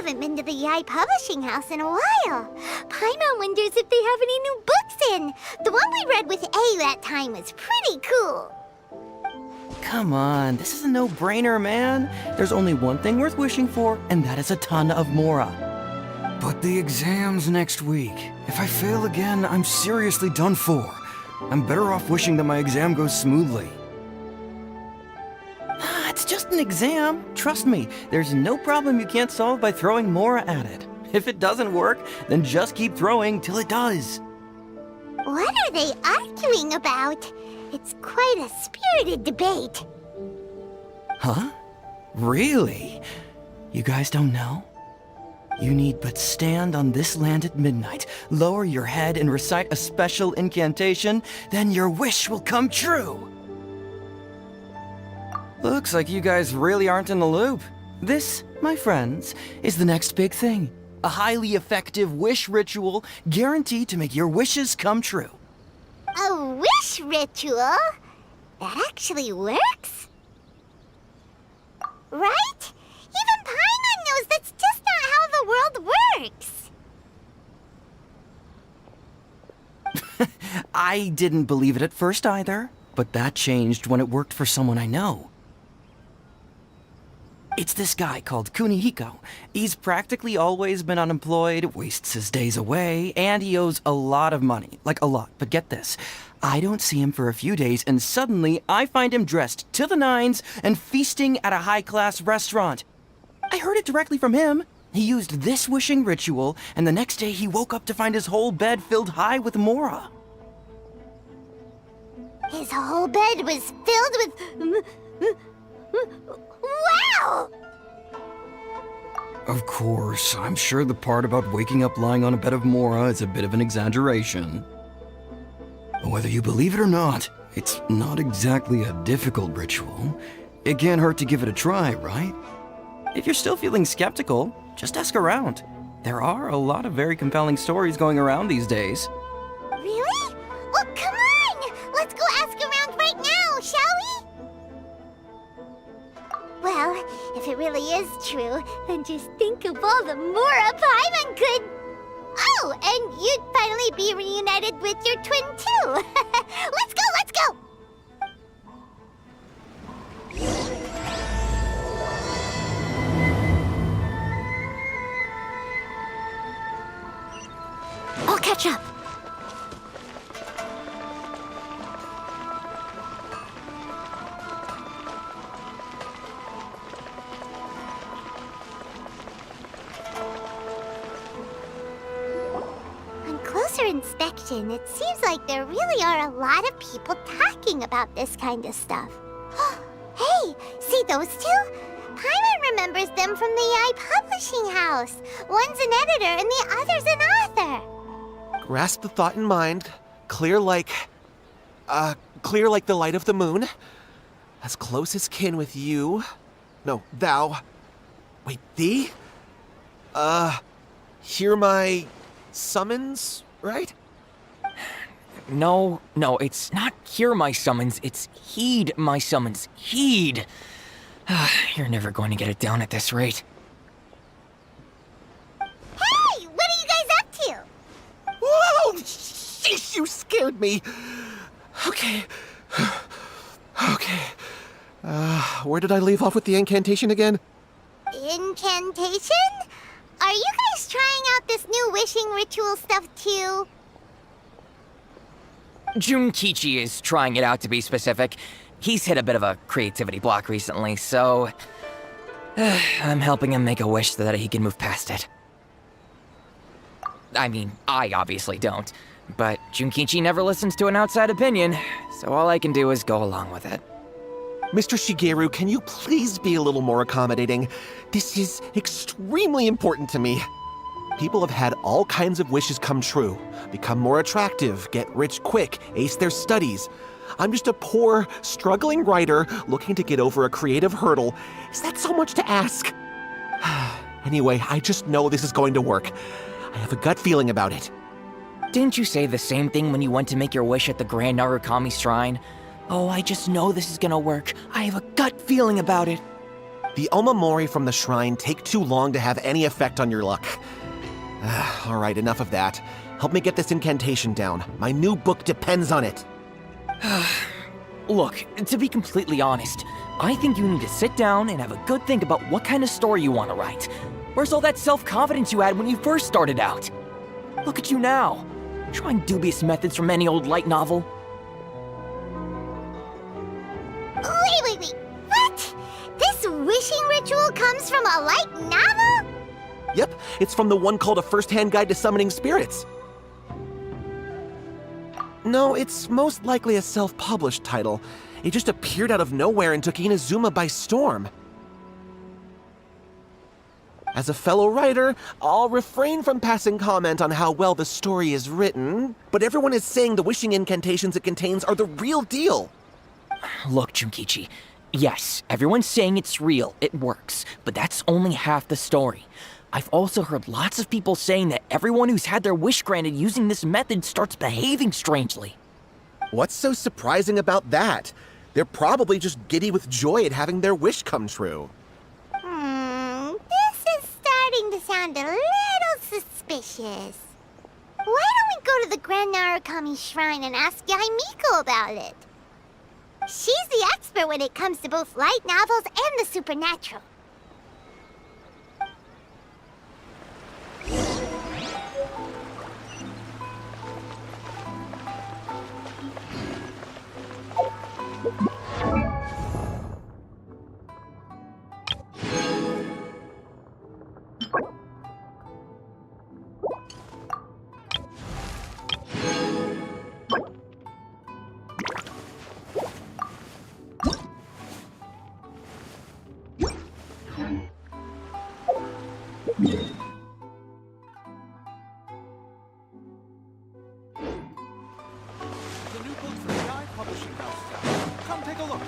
haven't been to the Yae Publishing House in a while. Paimon wonders if they have any new books in. The one we read with A that time was pretty cool. Come on, this is a no-brainer, man. There's only one thing worth wishing for, and that is a ton of Mora. But the exam's next week. If I fail again, I'm seriously done for. I'm better off wishing that my exam goes smoothly. It's just an exam. Trust me, there's no problem you can't solve by throwing Mora at it. If it doesn't work, then just keep throwing till it does. What are they arguing about? It's quite a spirited debate. Huh? Really? You guys don't know? You need but stand on this land at midnight, lower your head and recite a special incantation, then your wish will come true. Looks like you guys really aren't in the loop. This, my friends, is the next big thing. A highly effective wish ritual guaranteed to make your wishes come true. A wish ritual? That actually works? Right? Even Paimon knows that's just not how the world works. I didn't believe it at first either, but that changed when it worked for someone I know. It's this guy called Kunihiko. He's practically always been unemployed, wastes his days away, and he owes a lot of money. Like a lot, but get this. I don't see him for a few days, and suddenly I find him dressed to the nines and feasting at a high-class restaurant. I heard it directly from him. He used this wishing ritual, and the next day he woke up to find his whole bed filled high with Mora. His whole bed was filled with... Wow! Of course, I'm sure the part about waking up lying on a bed of Mora is a bit of an exaggeration. Whether you believe it or not, it's not exactly a difficult ritual. It can't hurt to give it a try, right? If you're still feeling skeptical, just ask around. There are a lot of very compelling stories going around these days. Really? Well, come on! Let's go ask around right now, shall we? Well, if it really is true, then just think of all the Mora Paimon could... Oh, and you'd finally be reunited with your twin, too! Let's go, let's go! I'll catch up. On closer inspection, it seems like there really are a lot of people talking about this kind of stuff. Hey, see those two? Paimon remembers them from the Yae Publishing House. One's an editor and the other's an author. Grasp the thought in mind, clear like the light of the moon. As close as kin with you. No, thou. Wait, thee? Hear my summons, right? No, it's not hear my summons, it's heed my summons. Heed! You're never going to get it down at this rate. Hey, what are you guys up to? Whoa! Sheesh, you scared me! Okay. Okay. Where did I leave off with the incantation again? Incantation? Are you guys trying out this new wishing ritual stuff too? Junkichi is trying it out, to be specific. He's hit a bit of a creativity block recently, so... I'm helping him make a wish so that he can move past it. I mean, I obviously don't. But Junkichi never listens to an outside opinion, so all I can do is go along with it. Mr. Shigeru, can you please be a little more accommodating? This is extremely important to me. People have had all kinds of wishes come true. Become more attractive, get rich quick, ace their studies. I'm just a poor, struggling writer looking to get over a creative hurdle. Is that so much to ask? Anyway, I just know this is going to work. I have a gut feeling about it. Didn't you say the same thing when you went to make your wish at the Grand Narukami Shrine? Oh, I just know this is gonna work. I have a gut feeling about it. The Omamori from the shrine take too long to have any effect on your luck. Alright, enough of that. Help me get this incantation down. My new book depends on it. Look, to be completely honest, I think you need to sit down and have a good think about what kind of story you want to write. Where's all that self-confidence you had when you first started out? Look at you now, trying dubious methods from any old light novel. Wait. What? This wishing ritual comes from a light novel? Yep, it's from the one called A First-Hand Guide to Summoning Spirits. No, it's most likely a self-published title. It just appeared out of nowhere and took Inazuma by storm. As a fellow writer, I'll refrain from passing comment on how well the story is written, but everyone is saying the wishing incantations it contains are the real deal. Look, Junkichi, yes, everyone's saying it's real, it works, but that's only half the story. I've also heard lots of people saying that everyone who's had their wish granted using this method starts behaving strangely. What's so surprising about that? They're probably just giddy with joy at having their wish come true. This is starting to sound a little suspicious. Why don't we go to the Grand Narukami Shrine and ask Yae Miko about it? She's the expert when it comes to both light novels and the supernatural. The new book from Yae Publishing House is out. Come take a look.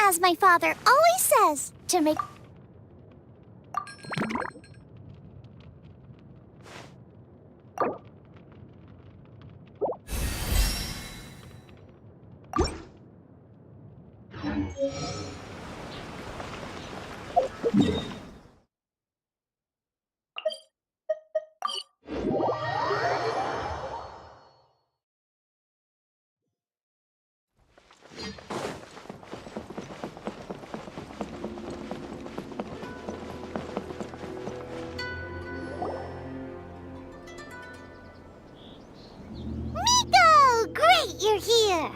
As my father always says, to make... Miko! Great, you're here!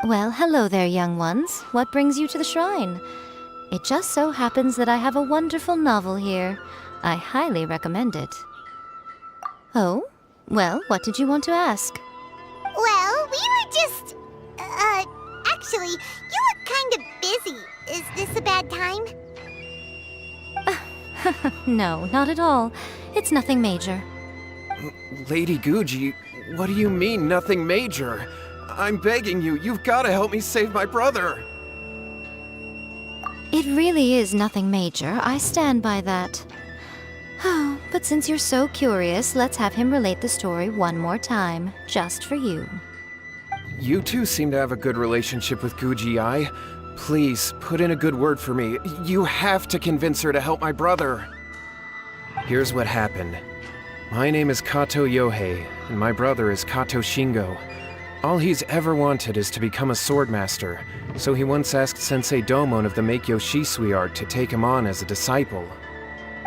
Well, hello there, young ones. What brings you to the shrine? It just so happens that I have a wonderful novel here. I highly recommend it. Oh? Well, what did you want to ask? Well, we were just... actually, you look kind of busy. Is this a bad time? No, not at all. It's nothing major. Lady Guji, what do you mean, nothing major? I'm begging you, you've got to help me save my brother. It really is nothing major. I stand by that. Oh, but since you're so curious, let's have him relate the story one more time, just for you. You two seem to have a good relationship with Guji Yae. Please, put in a good word for me. You have to convince her to help my brother. Here's what happened. My name is Kato Yohei, and my brother is Kato Shingo. All he's ever wanted is to become a swordmaster, so he once asked Sensei Domon of the Meikyo Shisui art to take him on as a disciple.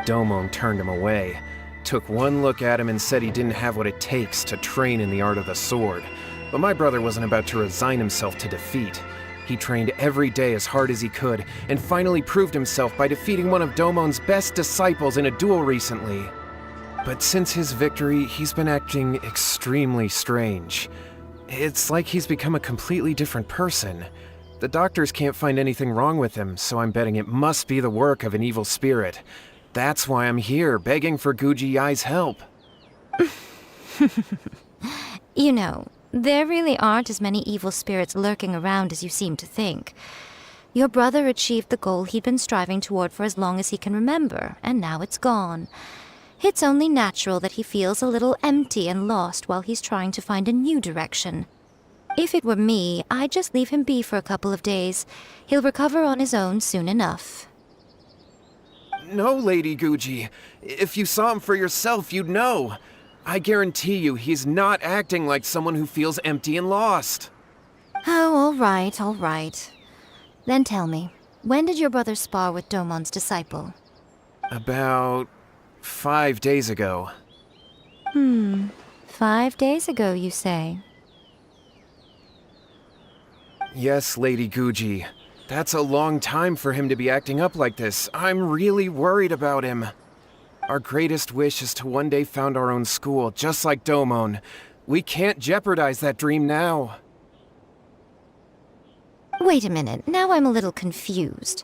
Domon turned him away, took one look at him and said he didn't have what it takes to train in the art of the sword. But my brother wasn't about to resign himself to defeat. He trained every day as hard as he could, and finally proved himself by defeating one of Domon's best disciples in a duel recently. But since his victory, he's been acting extremely strange. It's like he's become a completely different person. The doctors can't find anything wrong with him, so I'm betting it must be the work of an evil spirit. That's why I'm here, begging for Guji Yae's help. You know, there really aren't as many evil spirits lurking around as you seem to think. Your brother achieved the goal he'd been striving toward for as long as he can remember, and now it's gone. It's only natural that he feels a little empty and lost while he's trying to find a new direction. If it were me, I'd just leave him be for a couple of days. He'll recover on his own soon enough. No, Lady Guji. If you saw him for yourself, you'd know. I guarantee you he's not acting like someone who feels empty and lost. Oh, all right. Then tell me, when did your brother spar with Domon's disciple? About 5 days ago. 5 days ago, you say? Yes, Lady Guji. That's a long time for him to be acting up like this. I'm really worried about him. Our greatest wish is to one day found our own school, just like Domon. We can't jeopardize that dream now. Wait a minute, now I'm a little confused.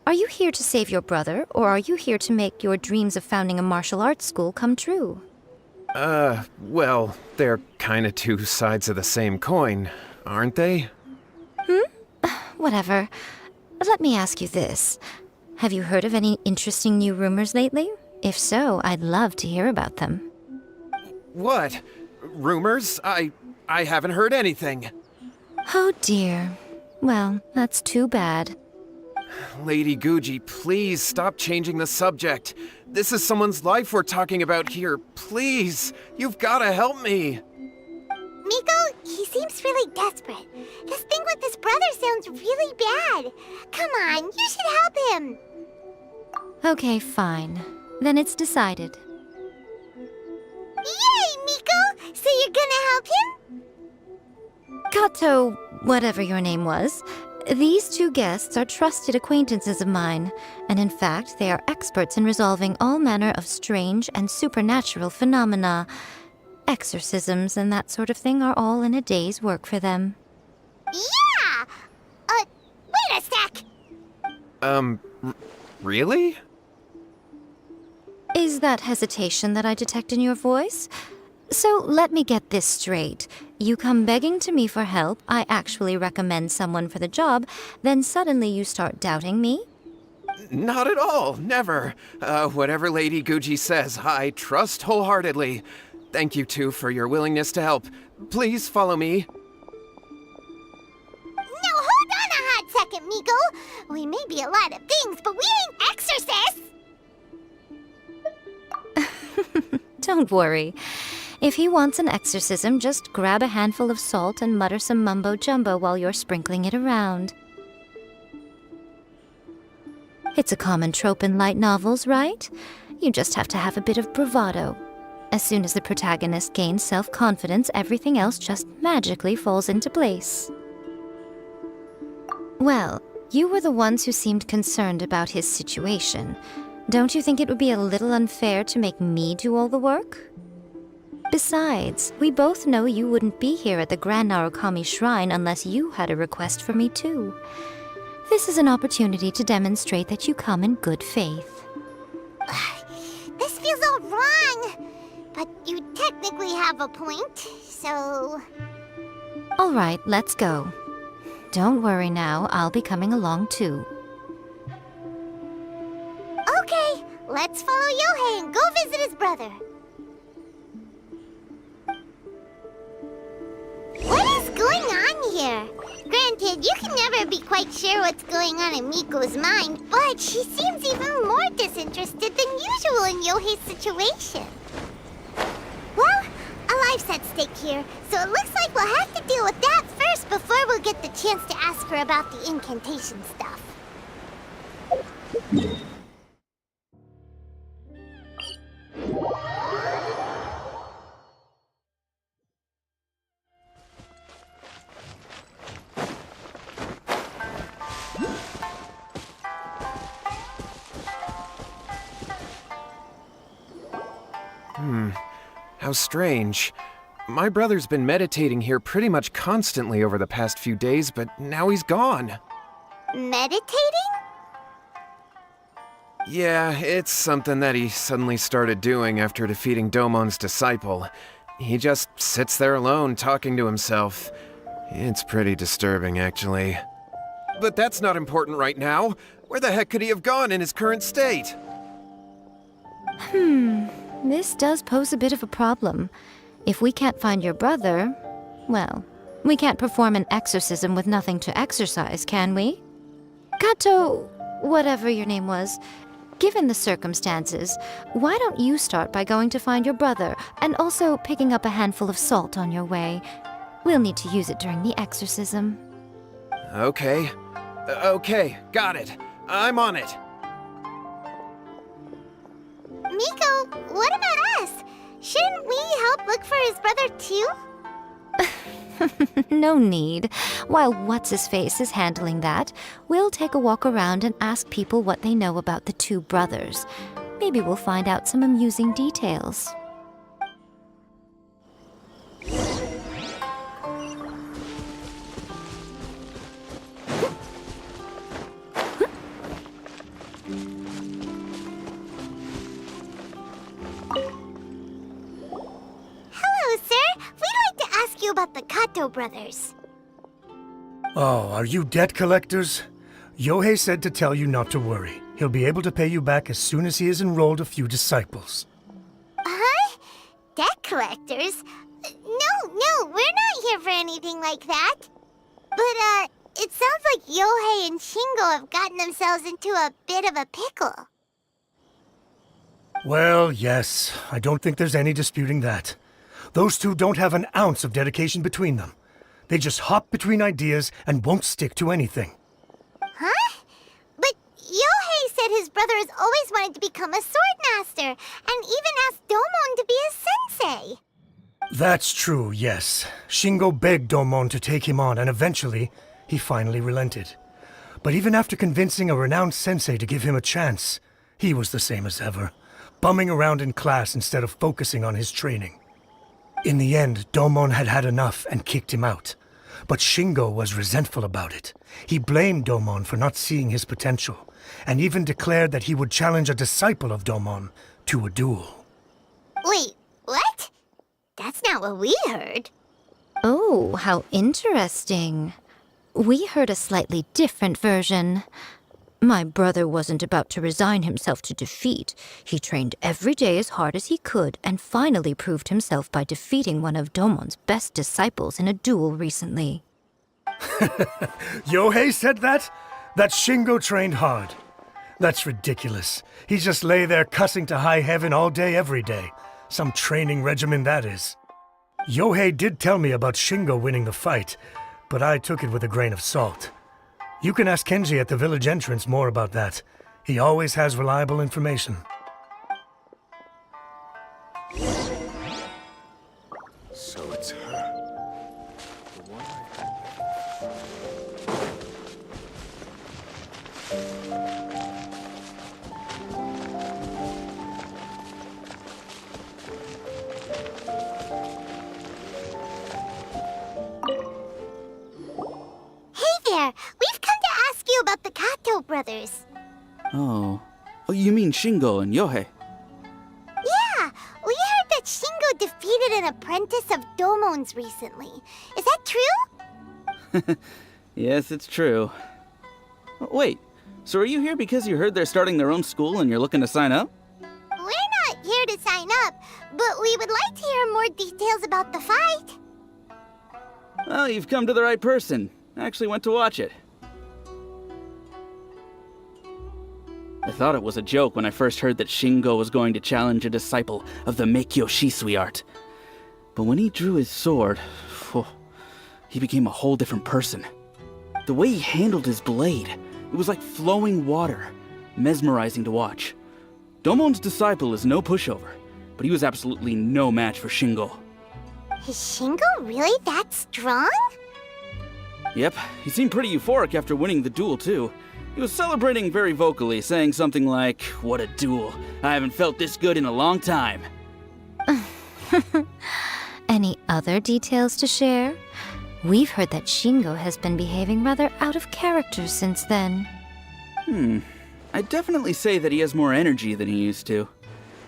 Are you here to save your brother, or are you here to make your dreams of founding a martial arts school come true? Well, they're kinda two sides of the same coin, aren't they? Whatever. Let me ask you this. Have you heard of any interesting new rumors lately? If so, I'd love to hear about them. What? Rumors? I haven't heard anything. Oh dear. Well, that's too bad. Lady Guji, please stop changing the subject. This is someone's life we're talking about here. Please, you've gotta help me. Miko, he seems really desperate. This thing with his brother sounds really bad. Come on, you should help him. Okay, fine. Then it's decided. Yay, Miko! So you're gonna help him? Kato, whatever your name was, these two guests are trusted acquaintances of mine, and in fact, they are experts in resolving all manner of strange and supernatural phenomena. Exorcisms and that sort of thing are all in a day's work for them. Yeah! Wait a sec! Really? Is that hesitation that I detect in your voice? So let me get this straight. You come begging to me for help, I actually recommend someone for the job, then suddenly you start doubting me? Not at all, never. Whatever Lady Guji says, I trust wholeheartedly. Thank you two for your willingness to help. Please follow me. No, hold on a hot second, Miko. We may be a lot of things, but we ain't exorcists! Don't worry. If he wants an exorcism, just grab a handful of salt and mutter some mumbo-jumbo while you're sprinkling it around. It's a common trope in light novels, right? You just have to have a bit of bravado. As soon as the protagonist gains self-confidence, everything else just magically falls into place. Well, you were the ones who seemed concerned about his situation. Don't you think it would be a little unfair to make me do all the work? Besides, we both know you wouldn't be here at the Grand Narukami Shrine unless you had a request for me too. This is an opportunity to demonstrate that you come in good faith. This feels all wrong. But you technically have a point, so... All right, let's go. Don't worry now, I'll be coming along too. Okay, let's follow Yohei and go visit his brother. What is going on here? Granted, you can never be quite sure what's going on in Miko's mind, but she seems even more disinterested than usual in Yohei's situation. Well, a life's at stake here, so it looks like we'll have to deal with that first before we'll get the chance to ask her about the incantation stuff. How strange. My brother's been meditating here pretty much constantly over the past few days, but now he's gone. Meditating? Yeah, it's something that he suddenly started doing after defeating Domon's disciple. He just sits there alone, talking to himself. It's pretty disturbing, actually. But that's not important right now. Where the heck could he have gone in his current state? This does pose a bit of a problem. If we can't find your brother, well, we can't perform an exorcism with nothing to exorcise, can we? Kato, whatever your name was, given the circumstances, why don't you start by going to find your brother and also picking up a handful of salt on your way? We'll need to use it during the exorcism. Okay. Okay, got it. I'm on it. Miko, what about us? Shouldn't we help look for his brother too? No need. While What's-His-Face is handling that, we'll take a walk around and ask people what they know about the two brothers. Maybe we'll find out some amusing details. Hello, sir. We'd like to ask you about the Kato brothers. Oh, are you debt collectors? Yohei said to tell you not to worry. He'll be able to pay you back as soon as he has enrolled a few disciples. Huh? Debt collectors? No, we're not here for anything like that. But, it sounds like Yohei and Shingo have gotten themselves into a bit of a pickle. Well, yes, I don't think there's any disputing that. Those two don't have an ounce of dedication between them. They just hop between ideas and won't stick to anything. Huh? But Yohei said his brother has always wanted to become a sword master, and even asked Domon to be his sensei. That's true, yes. Shingo begged Domon to take him on, and eventually, he finally relented. But even after convincing a renowned sensei to give him a chance, he was the same as ever, bumming around in class instead of focusing on his training. In the end, Domon had had enough and kicked him out. But Shingo was resentful about it. He blamed Domon for not seeing his potential, and even declared that he would challenge a disciple of Domon to a duel. Wait, what? That's not what we heard. Oh, how interesting. We heard a slightly different version. My brother wasn't about to resign himself to defeat. He trained every day as hard as he could and finally proved himself by defeating one of Domon's best disciples in a duel recently. Yohei said that? That Shingo trained hard. That's ridiculous. He just lay there cussing to high heaven all day every day. Some training regimen that is. Yohei did tell me about Shingo winning the fight, but I took it with a grain of salt. You can ask Kenji at the village entrance more about that. He always has reliable information. So it's her. The one Hey there, we've come to ask you about the Kato brothers. Oh, you mean Shingo and Yohei? Yeah, we heard that Shingo defeated an apprentice of Domon's recently. Is that true? Yes, it's true. Wait, so are you here because you heard they're starting their own school and you're looking to sign up? line up, but we would like to hear more details about the fight. Well, you've come to the right person. I actually went to watch it. I thought it was a joke when I first heard that Shingo was going to challenge a disciple of the Meikyo Shisui art. But when he drew his sword, he became a whole different person. The way he handled his blade, it was like flowing water, mesmerizing to watch. Domon's disciple is no pushover, but he was absolutely no match for Shingo. Is Shingo really that strong? Yep, he seemed pretty euphoric after winning the duel too. He was celebrating very vocally, saying something like, "What a duel. I haven't felt this good in a long time." Any other details to share? We've heard that Shingo has been behaving rather out of character since then. I'd definitely say that he has more energy than he used to.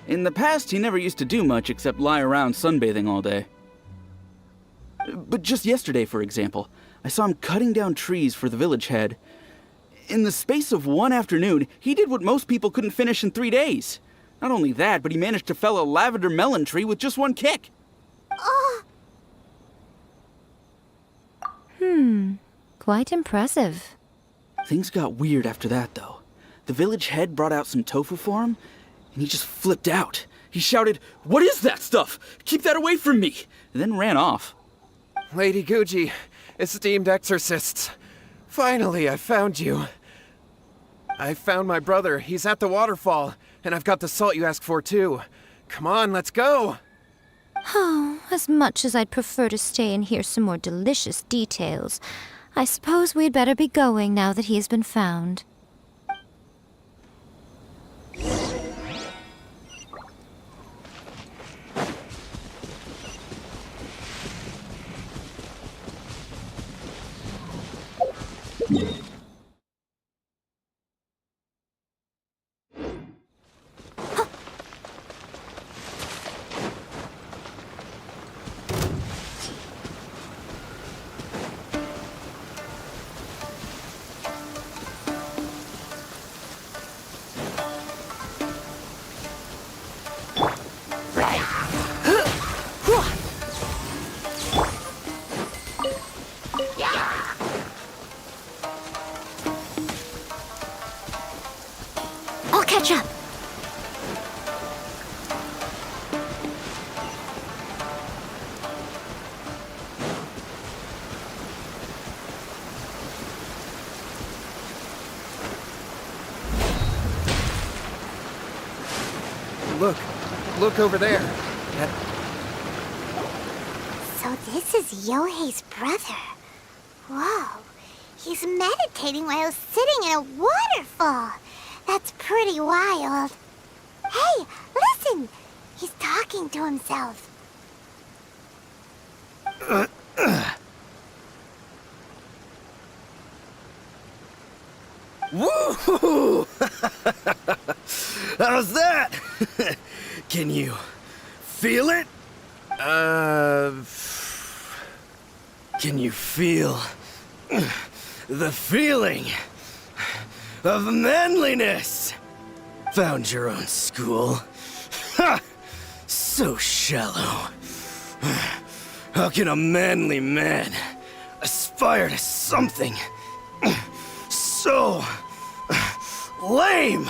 In the past, he never used to do much except lie around sunbathing all day. But just yesterday, for example, I saw him cutting down trees for the village head. In the space of one afternoon, he did what most people couldn't finish in 3 days. Not only that, but he managed to fell a lavender melon tree with just one kick. Oh, Quite impressive. Things got weird after that, though. The village head brought out some tofu for him, and he just flipped out. He shouted, "What is that stuff? Keep that away from me!" and then ran off. Lady Guji, esteemed exorcists. Finally, I found you. I found my brother. He's at the waterfall, and I've got the salt you asked for, too. Come on, let's go! Oh, as much as I'd prefer to stay and hear some more delicious details, I suppose we'd better be going now that he has been found. I'll catch up. Look over there. So this is Yohei's brother. Whoa, he's meditating while sitting in a waterfall. That's pretty wild. Hey, listen! He's talking to himself. Woo! How's that? Can you feel it? Can you feel the feeling of manliness? Found your own school. Ha! So shallow. How can a manly man aspire to something so lame?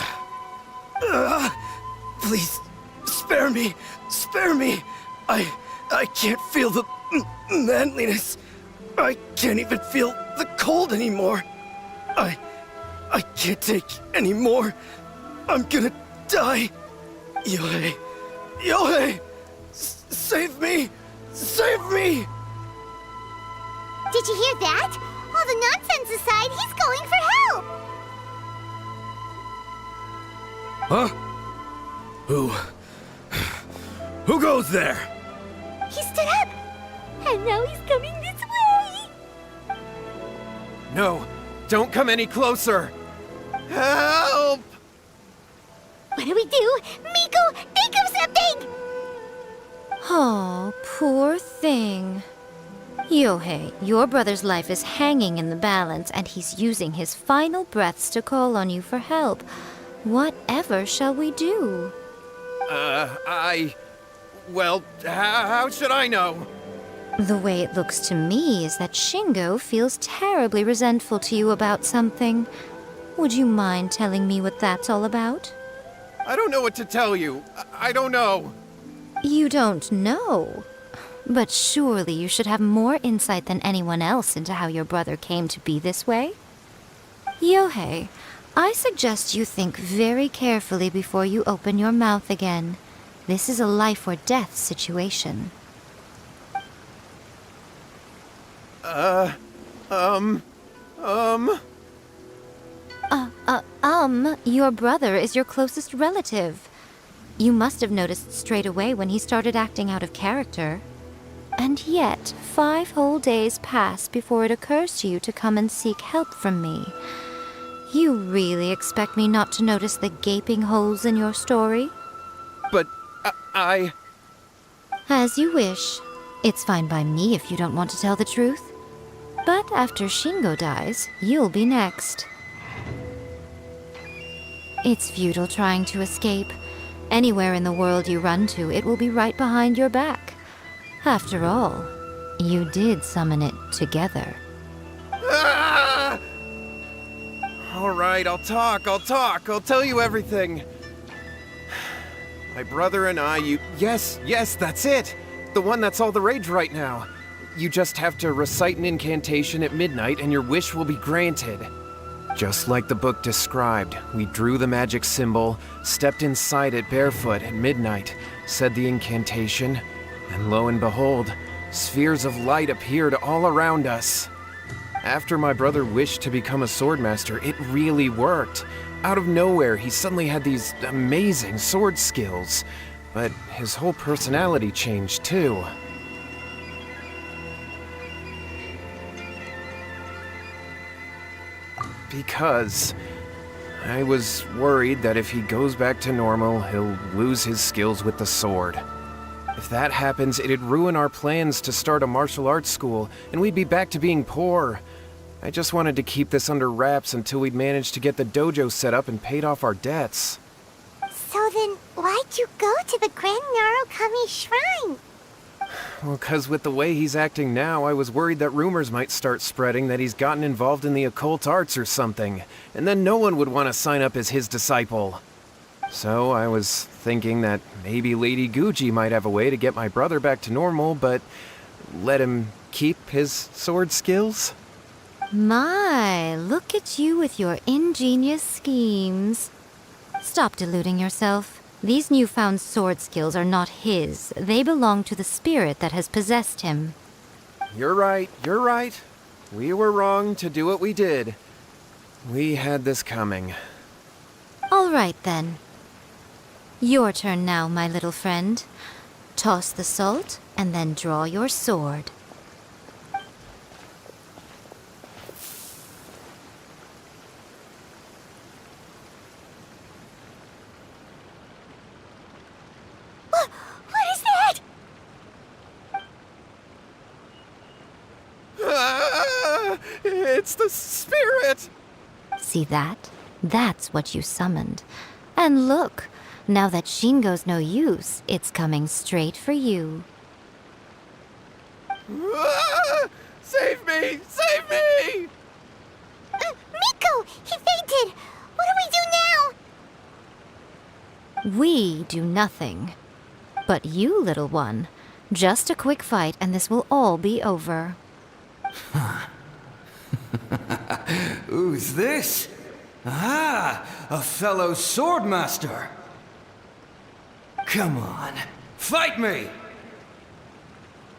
Please, spare me. Spare me. I can't feel the manliness. I can't even feel the cold anymore. I can't take any more. I'm gonna die. Yohei. Yohei! Save me! Save me! Did you hear that? All the nonsense aside, he's going for help! Huh? Who goes there? He stood up! And now he's coming this way! No, don't come any closer. Help! What do we do? Miko, think of something! Oh, poor thing. Yohei, your brother's life is hanging in the balance, and he's using his final breaths to call on you for help. Whatever shall we do? Well, how should I know? The way it looks to me is that Shingo feels terribly resentful to you about something. Would you mind telling me what that's all about? I don't know what to tell you. I don't know. You don't know? But surely you should have more insight than anyone else into how your brother came to be this way? Yohei, I suggest you think very carefully before you open your mouth again. This is a life or death situation. Your brother is your closest relative. You must have noticed straight away when he started acting out of character. And yet, 5 whole days pass before it occurs to you to come and seek help from me. You really expect me not to notice the gaping holes in your story? But I... As you wish. It's fine by me if you don't want to tell the truth. But after Shingo dies, you'll be next. It's futile trying to escape. Anywhere in the world you run to, it will be right behind your back. After all, you did summon it together. Ah! All right, I'll talk. I'll tell you everything. My brother and I, Yes, that's it! The one that's all the rage right now. You just have to recite an incantation at midnight and your wish will be granted. Just like the book described, we drew the magic symbol, stepped inside it barefoot at midnight, said the incantation, and lo and behold, spheres of light appeared all around us. After my brother wished to become a swordmaster, it really worked. Out of nowhere, he suddenly had these amazing sword skills, but his whole personality changed too. Because I was worried that if he goes back to normal, he'll lose his skills with the sword. If that happens, it'd ruin our plans to start a martial arts school, and we'd be back to being poor. I just wanted to keep this under wraps until we'd managed to get the dojo set up and paid off our debts. So then, why'd you go to the Grand Narukami Shrine? Well, 'cause with the way he's acting now, I was worried that rumors might start spreading that he's gotten involved in the occult arts or something, and then no one would want to sign up as his disciple. So I was thinking that maybe Lady Guji might have a way to get my brother back to normal, but let him keep his sword skills? My, look at you with your ingenious schemes. Stop deluding yourself. These newfound sword skills are not his. They belong to the spirit that has possessed him. You're right. We were wrong to do what we did. We had this coming. All right, then. Your turn now, my little friend. Toss the salt, and then draw your sword. What is that? It's the spirit! See that? That's what you summoned. And look, now that Shingo's no use, it's coming straight for you. Save me! Save me! Miko! He fainted! What do we do now? We do nothing. But you, little one, just a quick fight and this will all be over. Who's this? Ah, a fellow swordmaster. Come on, fight me!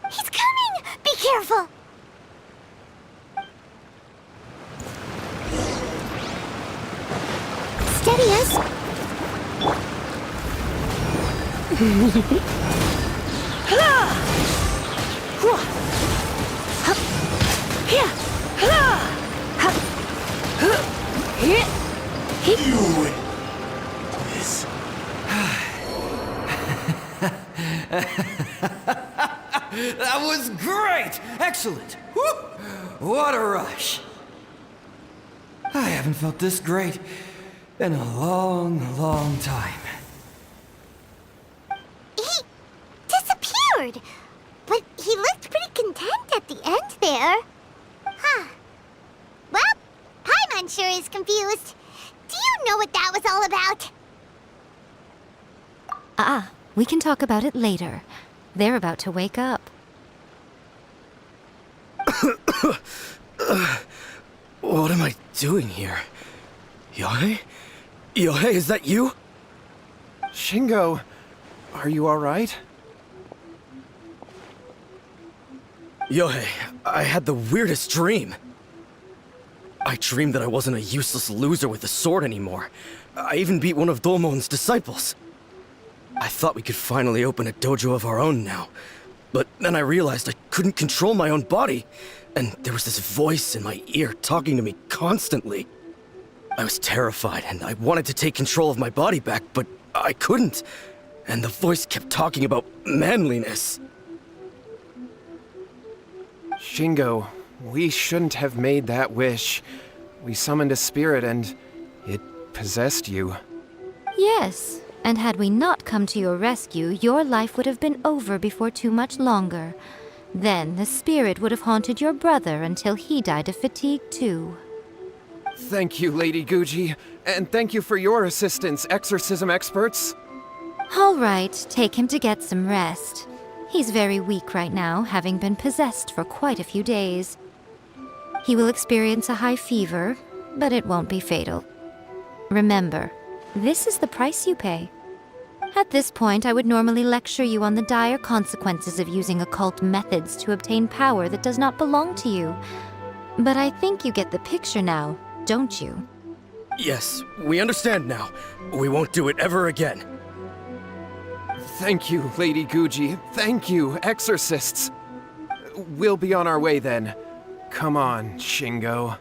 He's coming! Be careful! Steady us! That was great! Excellent! Woo! What a rush! I haven't felt this great in a long, long time. bored. But he looked pretty content at the end there. Huh. Well, Paimon sure is confused. Do you know what that was all about? We can talk about it later. They're about to wake up. What am I doing here? Yae? Yae, is that you? Shingo, are you alright? Yae, I had the weirdest dream. I dreamed that I wasn't a useless loser with a sword anymore. I even beat one of Domon's disciples. I thought we could finally open a dojo of our own now. But then I realized I couldn't control my own body. And there was this voice in my ear talking to me constantly. I was terrified and I wanted to take control of my body back, but I couldn't. And the voice kept talking about manliness. Shingo, we shouldn't have made that wish. We summoned a spirit and it possessed you. Yes, and had we not come to your rescue, your life would have been over before too much longer. Then the spirit would have haunted your brother until he died of fatigue too. Thank you, Lady Guji, and thank you for your assistance, exorcism experts. All right, take him to get some rest. He's very weak right now, having been possessed for quite a few days. He will experience a high fever, but it won't be fatal. Remember, this is the price you pay. At this point, I would normally lecture you on the dire consequences of using occult methods to obtain power that does not belong to you. But I think you get the picture now, don't you? Yes, we understand now. We won't do it ever again. Thank you, Lady Guji. Thank you, exorcists. We'll be on our way then. Come on, Shingo.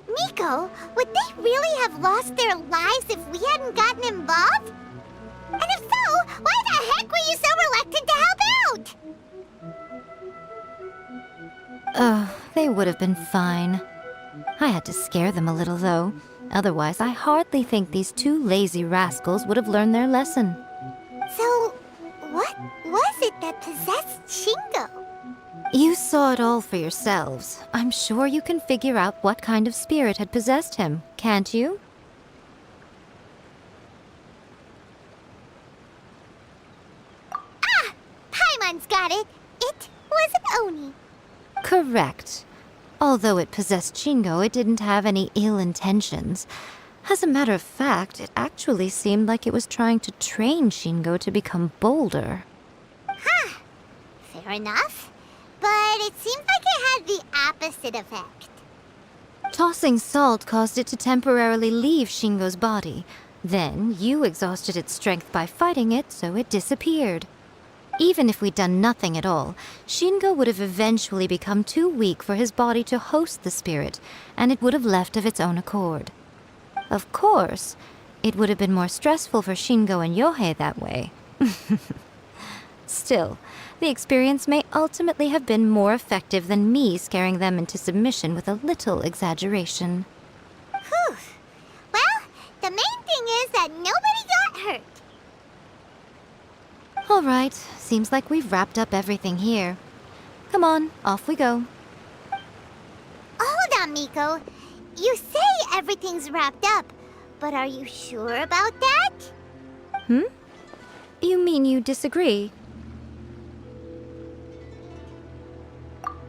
Miko, would they really have lost their lives if we hadn't gotten involved? And if so, why the heck were you so reluctant to help out? They would have been fine. I had to scare them a little, though. Otherwise, I hardly think these two lazy rascals would have learned their lesson. So, what was it that possessed Shingo? You saw it all for yourselves. I'm sure you can figure out what kind of spirit had possessed him, can't you? Ah! Paimon's got it! It was an Oni. Correct. Although it possessed Shingo, it didn't have any ill intentions. As a matter of fact, it actually seemed like it was trying to train Shingo to become bolder. Huh. Fair enough. But it seems like it had the opposite effect. Tossing salt caused it to temporarily leave Shingo's body. Then, you exhausted its strength by fighting it, so it disappeared. Even if we'd done nothing at all, Shingo would have eventually become too weak for his body to host the spirit, and it would have left of its own accord. Of course, it would have been more stressful for Shingo and Yohei that way. Still, the experience may ultimately have been more effective than me scaring them into submission with a little exaggeration. Whew. Well, the main thing is that nobody got hurt. All right, seems like we've wrapped up everything here. Come on, off we go. Hold on, Miko. You say everything's wrapped up, but are you sure about that? You mean you disagree?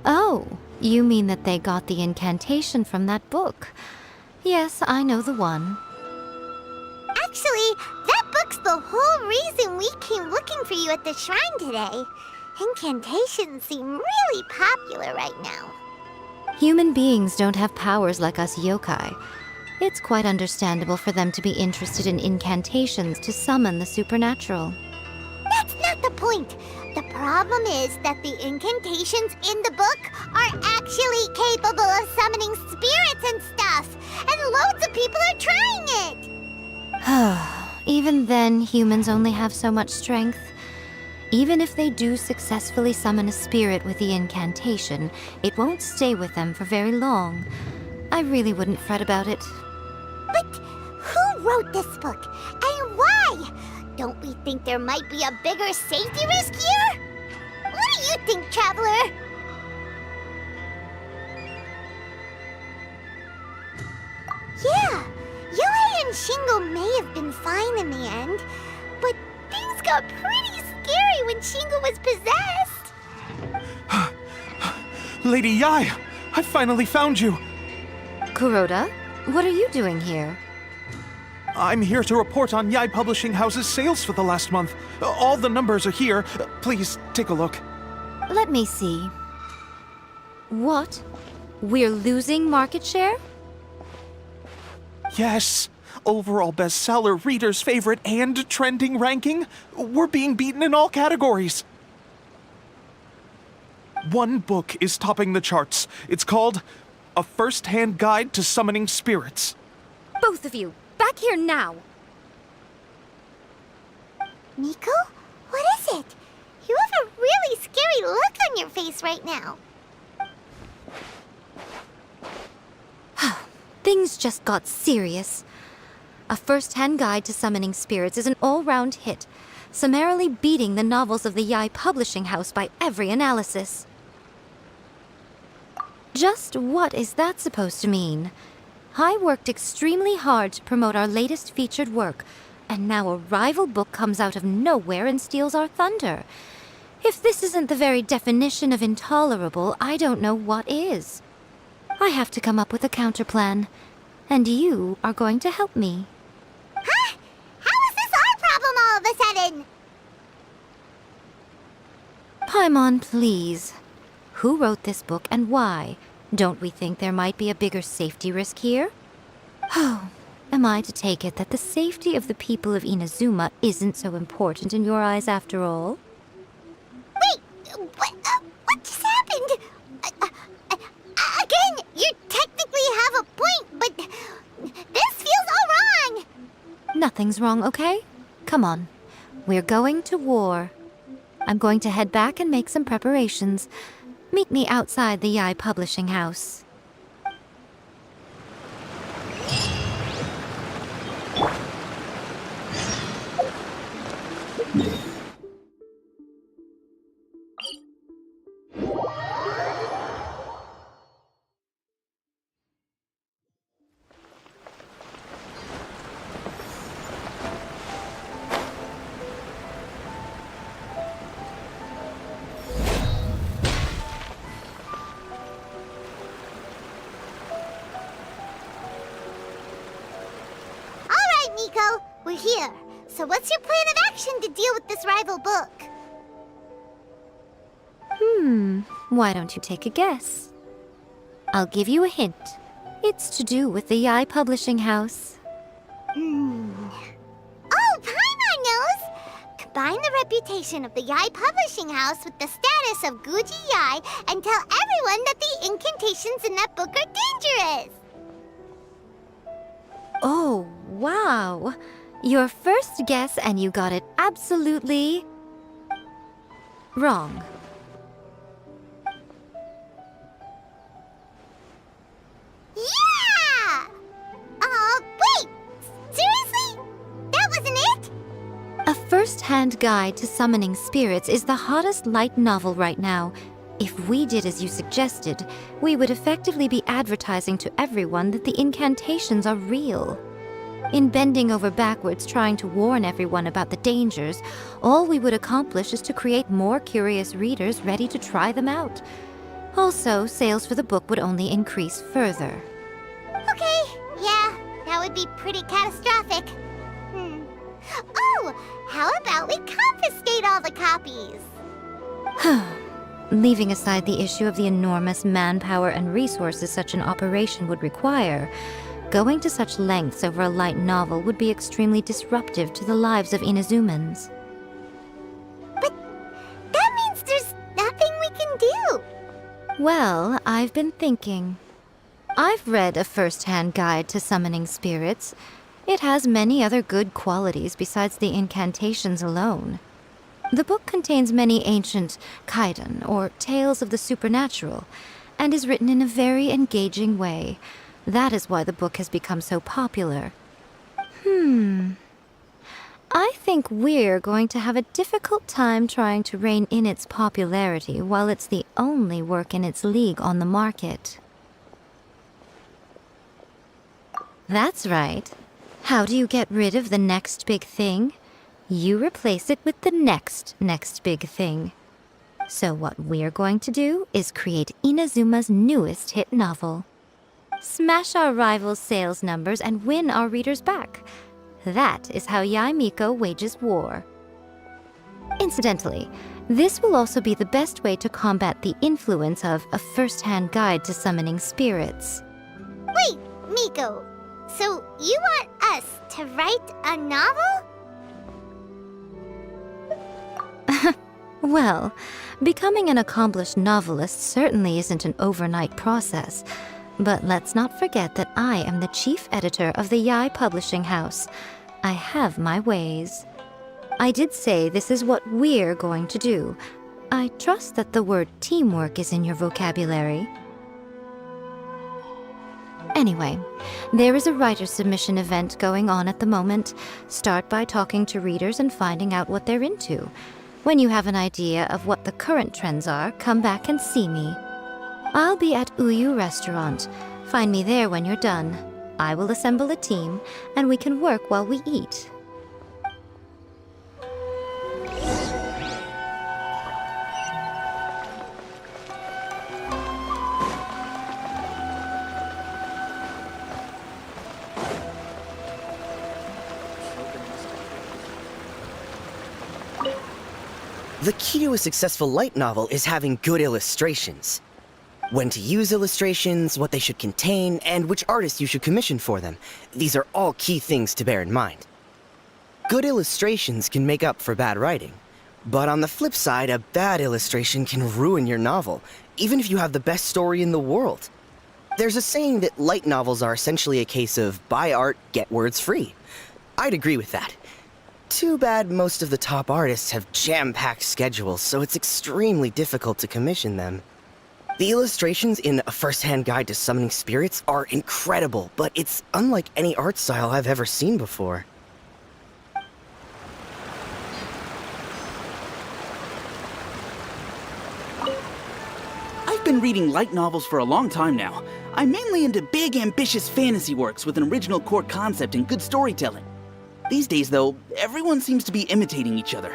Oh, you mean that they got the incantation from that book. Yes, I know the one. Actually, that book's the whole reason we came looking for you at the shrine today. Incantations seem really popular right now. Human beings don't have powers like us yokai. It's quite understandable for them to be interested in incantations to summon the supernatural. That's not the point. The problem is that the incantations in the book are actually capable of summoning spirits and stuff, and loads of people are trying it. Even then, humans only have so much strength. Even if they do successfully summon a spirit with the incantation, it won't stay with them for very long. I really wouldn't fret about it. But who wrote this book, and why? Don't we think there might be a bigger safety risk here? What do you think, Traveler? Yeah, Yae and Shingo may have been fine in the end, but things got pretty scary when Shingo was possessed. Lady Yae, I finally found you. Kuroda, what are you doing here? I'm here to report on Yae Publishing House's sales for the last month. All the numbers are here. Please take a look. Let me see. What? We're losing market share? Yes. Overall bestseller, readers' favorite, and trending ranking. We're being beaten in all categories. One book is topping the charts. It's called A First-Hand Guide to Summoning Spirits. Both of you, back here now! Miko? What is it? You have a really scary look on your face right now. Things just got serious. A First-Hand Guide to Summoning Spirits is an all-round hit, summarily beating the novels of the Yae Publishing House by every analysis. Just what is that supposed to mean? I worked extremely hard to promote our latest featured work, and now a rival book comes out of nowhere and steals our thunder. If this isn't the very definition of intolerable, I don't know what is. I have to come up with a counterplan, and you are going to help me. Huh? How is this our problem all of a sudden? Paimon, please. Who wrote this book and why? Don't we think there might be a bigger safety risk here? Oh, am I to take it that the safety of the people of Inazuma isn't so important in your eyes after all? Wait, what just happened? Again, you technically have a point, but this feels all wrong. Nothing's wrong, okay? Come on. We're going to war. I'm going to head back and make some preparations. Meet me outside the Yae Publishing House. Miko, we're here. So what's your plan of action to deal with this rival book? Why don't you take a guess? I'll give you a hint. It's to do with the Yae Publishing House. Oh, Paimon knows! Combine the reputation of the Yae Publishing House with the status of Guji Yae and tell everyone that the incantations in that book are dangerous! Oh, wow. Your first guess and you got it absolutely wrong. Yeah! Wait! Seriously? That wasn't it? A First-Hand Guide to Summoning Spirits is the hottest light novel right now. If we did as you suggested, we would effectively be advertising to everyone that the incantations are real. In bending over backwards trying to warn everyone about the dangers, all we would accomplish is to create more curious readers ready to try them out. Also, sales for the book would only increase further. Okay, yeah, that would be pretty catastrophic. Oh, how about we confiscate all the copies? Leaving aside the issue of the enormous manpower and resources such an operation would require, going to such lengths over a light novel would be extremely disruptive to the lives of Inazumans. But that means there's nothing we can do. Well, I've been thinking. I've read A First-Hand Guide to Summoning Spirits. It has many other good qualities besides the incantations alone. The book contains many ancient kaidan, or tales of the supernatural, and is written in a very engaging way. That is why the book has become so popular. I think we're going to have a difficult time trying to rein in its popularity while it's the only work in its league on the market. That's right. How do you get rid of the next big thing? You replace it with the next big thing. So what we're going to do is create Inazuma's newest hit novel. Smash our rival's sales numbers and win our readers back. That is how Yae Miko wages war. Incidentally, this will also be the best way to combat the influence of a first-hand guide to summoning spirits. Wait, Miko. So you want us to write a novel? Well, becoming an accomplished novelist certainly isn't an overnight process. But let's not forget that I am the chief editor of the Yae Publishing House. I have my ways. I did say this is what we're going to do. I trust that the word teamwork is in your vocabulary. Anyway, there is a writer submission event going on at the moment. Start by talking to readers and finding out what they're into. When you have an idea of what the current trends are, come back and see me. I'll be at Uyu Restaurant. Find me there when you're done. I will assemble a team, and we can work while we eat. The key to a successful light novel is having good illustrations. When to use illustrations, what they should contain, and which artists you should commission for them. These are all key things to bear in mind. Good illustrations can make up for bad writing. But on the flip side, a bad illustration can ruin your novel, even if you have the best story in the world. There's a saying that light novels are essentially a case of buy art, get words free. I'd agree with that. Too bad most of the top artists have jam-packed schedules, so it's extremely difficult to commission them. The illustrations in A First-Hand Guide to Summoning Spirits are incredible, but it's unlike any art style I've ever seen before. I've been reading light novels for a long time now. I'm mainly into big, ambitious fantasy works with an original core concept and good storytelling. These days, though, everyone seems to be imitating each other.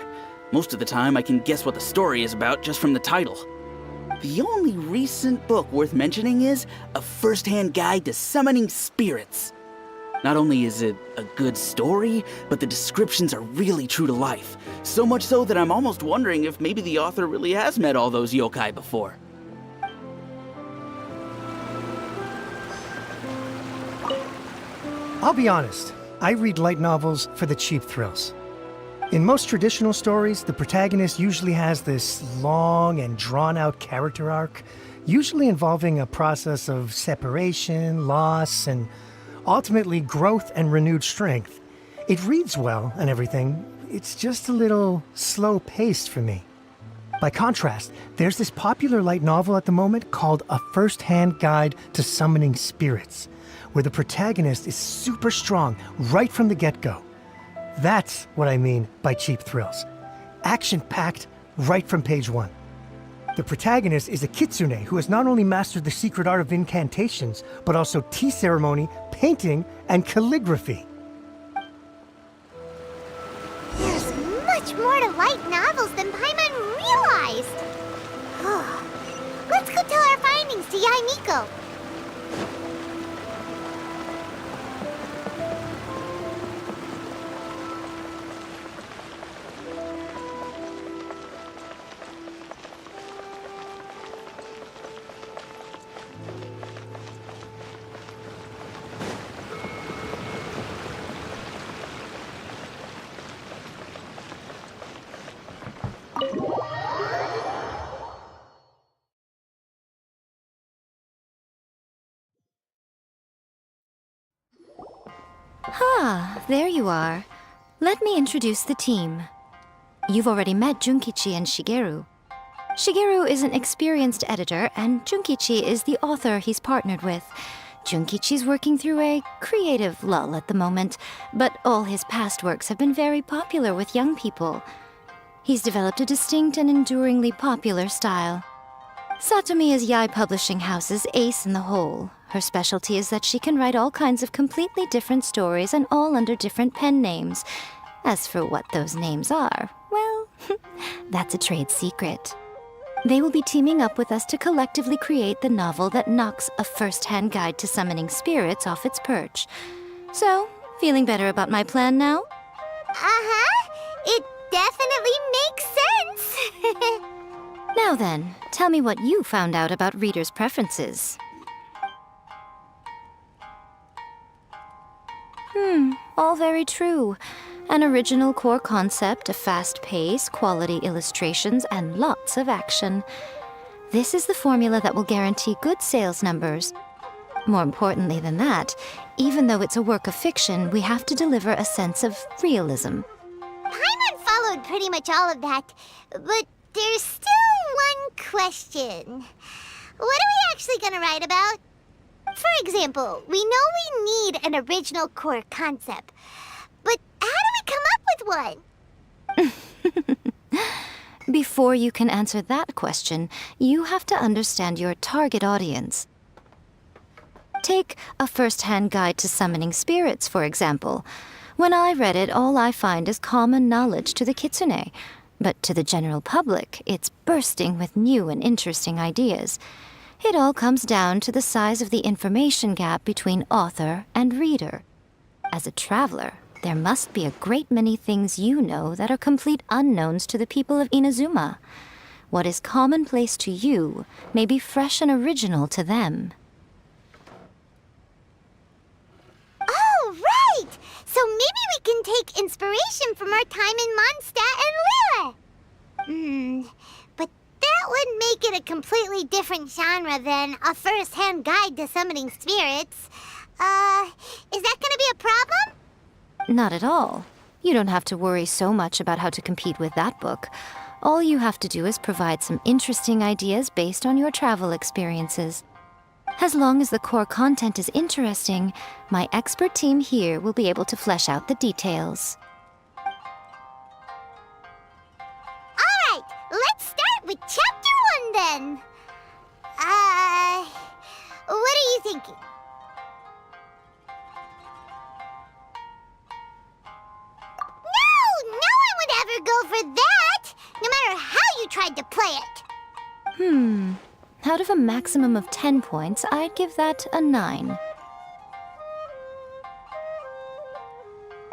Most of the time, I can guess what the story is about just from the title. The only recent book worth mentioning is A First-Hand Guide to Summoning Spirits. Not only is it a good story, but the descriptions are really true to life. So much so that I'm almost wondering if maybe the author really has met all those yokai before. I'll be honest, I read light novels for the cheap thrills. In most traditional stories, the protagonist usually has this long and drawn-out character arc, usually involving a process of separation, loss, and ultimately growth and renewed strength. It reads well and everything, it's just a little slow-paced for me. By contrast, there's this popular light novel at the moment called A First-Hand Guide to Summoning Spirits, where the protagonist is super strong right from the get-go. That's what I mean by cheap thrills. Action-packed right from page one. The protagonist is a kitsune who has not only mastered the secret art of incantations, but also tea ceremony, painting, and calligraphy. There's much more to light novels than Paimon realized. Let's go tell our findings to Yae Miko. Ah, there you are. Let me introduce the team. You've already met Junkichi and Shigeru. Shigeru is an experienced editor, and Junkichi is the author he's partnered with. Junkichi's working through a creative lull at the moment, but all his past works have been very popular with young people. He's developed a distinct and enduringly popular style. Satomi is Yae Publishing House's ace in the hole. Her specialty is that she can write all kinds of completely different stories and all under different pen names. As for what those names are, well, that's a trade secret. They will be teaming up with us to collectively create the novel that knocks a first-hand guide to summoning spirits off its perch. So, feeling better about my plan now? Uh-huh. It definitely makes sense. Now then, tell me what you found out about readers' preferences. All very true. An original core concept, a fast pace, quality illustrations, and lots of action. This is the formula that will guarantee good sales numbers. More importantly than that, even though it's a work of fiction, we have to deliver a sense of realism. Paimon followed pretty much all of that, but there's still one question. What are we actually gonna write about? For example, we know we need an original core concept, but how do we come up with one? Before you can answer that question, you have to understand your target audience. Take a first-hand guide to summoning spirits, for example. When I read it, all I find is common knowledge to the kitsune. But to the general public, it's bursting with new and interesting ideas. It all comes down to the size of the information gap between author and reader. As a traveler, there must be a great many things you know that are complete unknowns to the people of Inazuma. What is commonplace to you may be fresh and original to them. Oh, right! So maybe we can take inspiration from our time in Mondstadt and Liyue. But that would make it a completely different genre than a first-hand guide to summoning spirits. Is that gonna be a problem? Not at all. You don't have to worry so much about how to compete with that book. All you have to do is provide some interesting ideas based on your travel experiences. As long as the core content is interesting, my expert team here will be able to flesh out the details. Alright, let's start with Chapter 1 then. What are you thinking? No one would ever go for that, no matter how you tried to play it. Out of a maximum of 10 points, I'd give that a 9.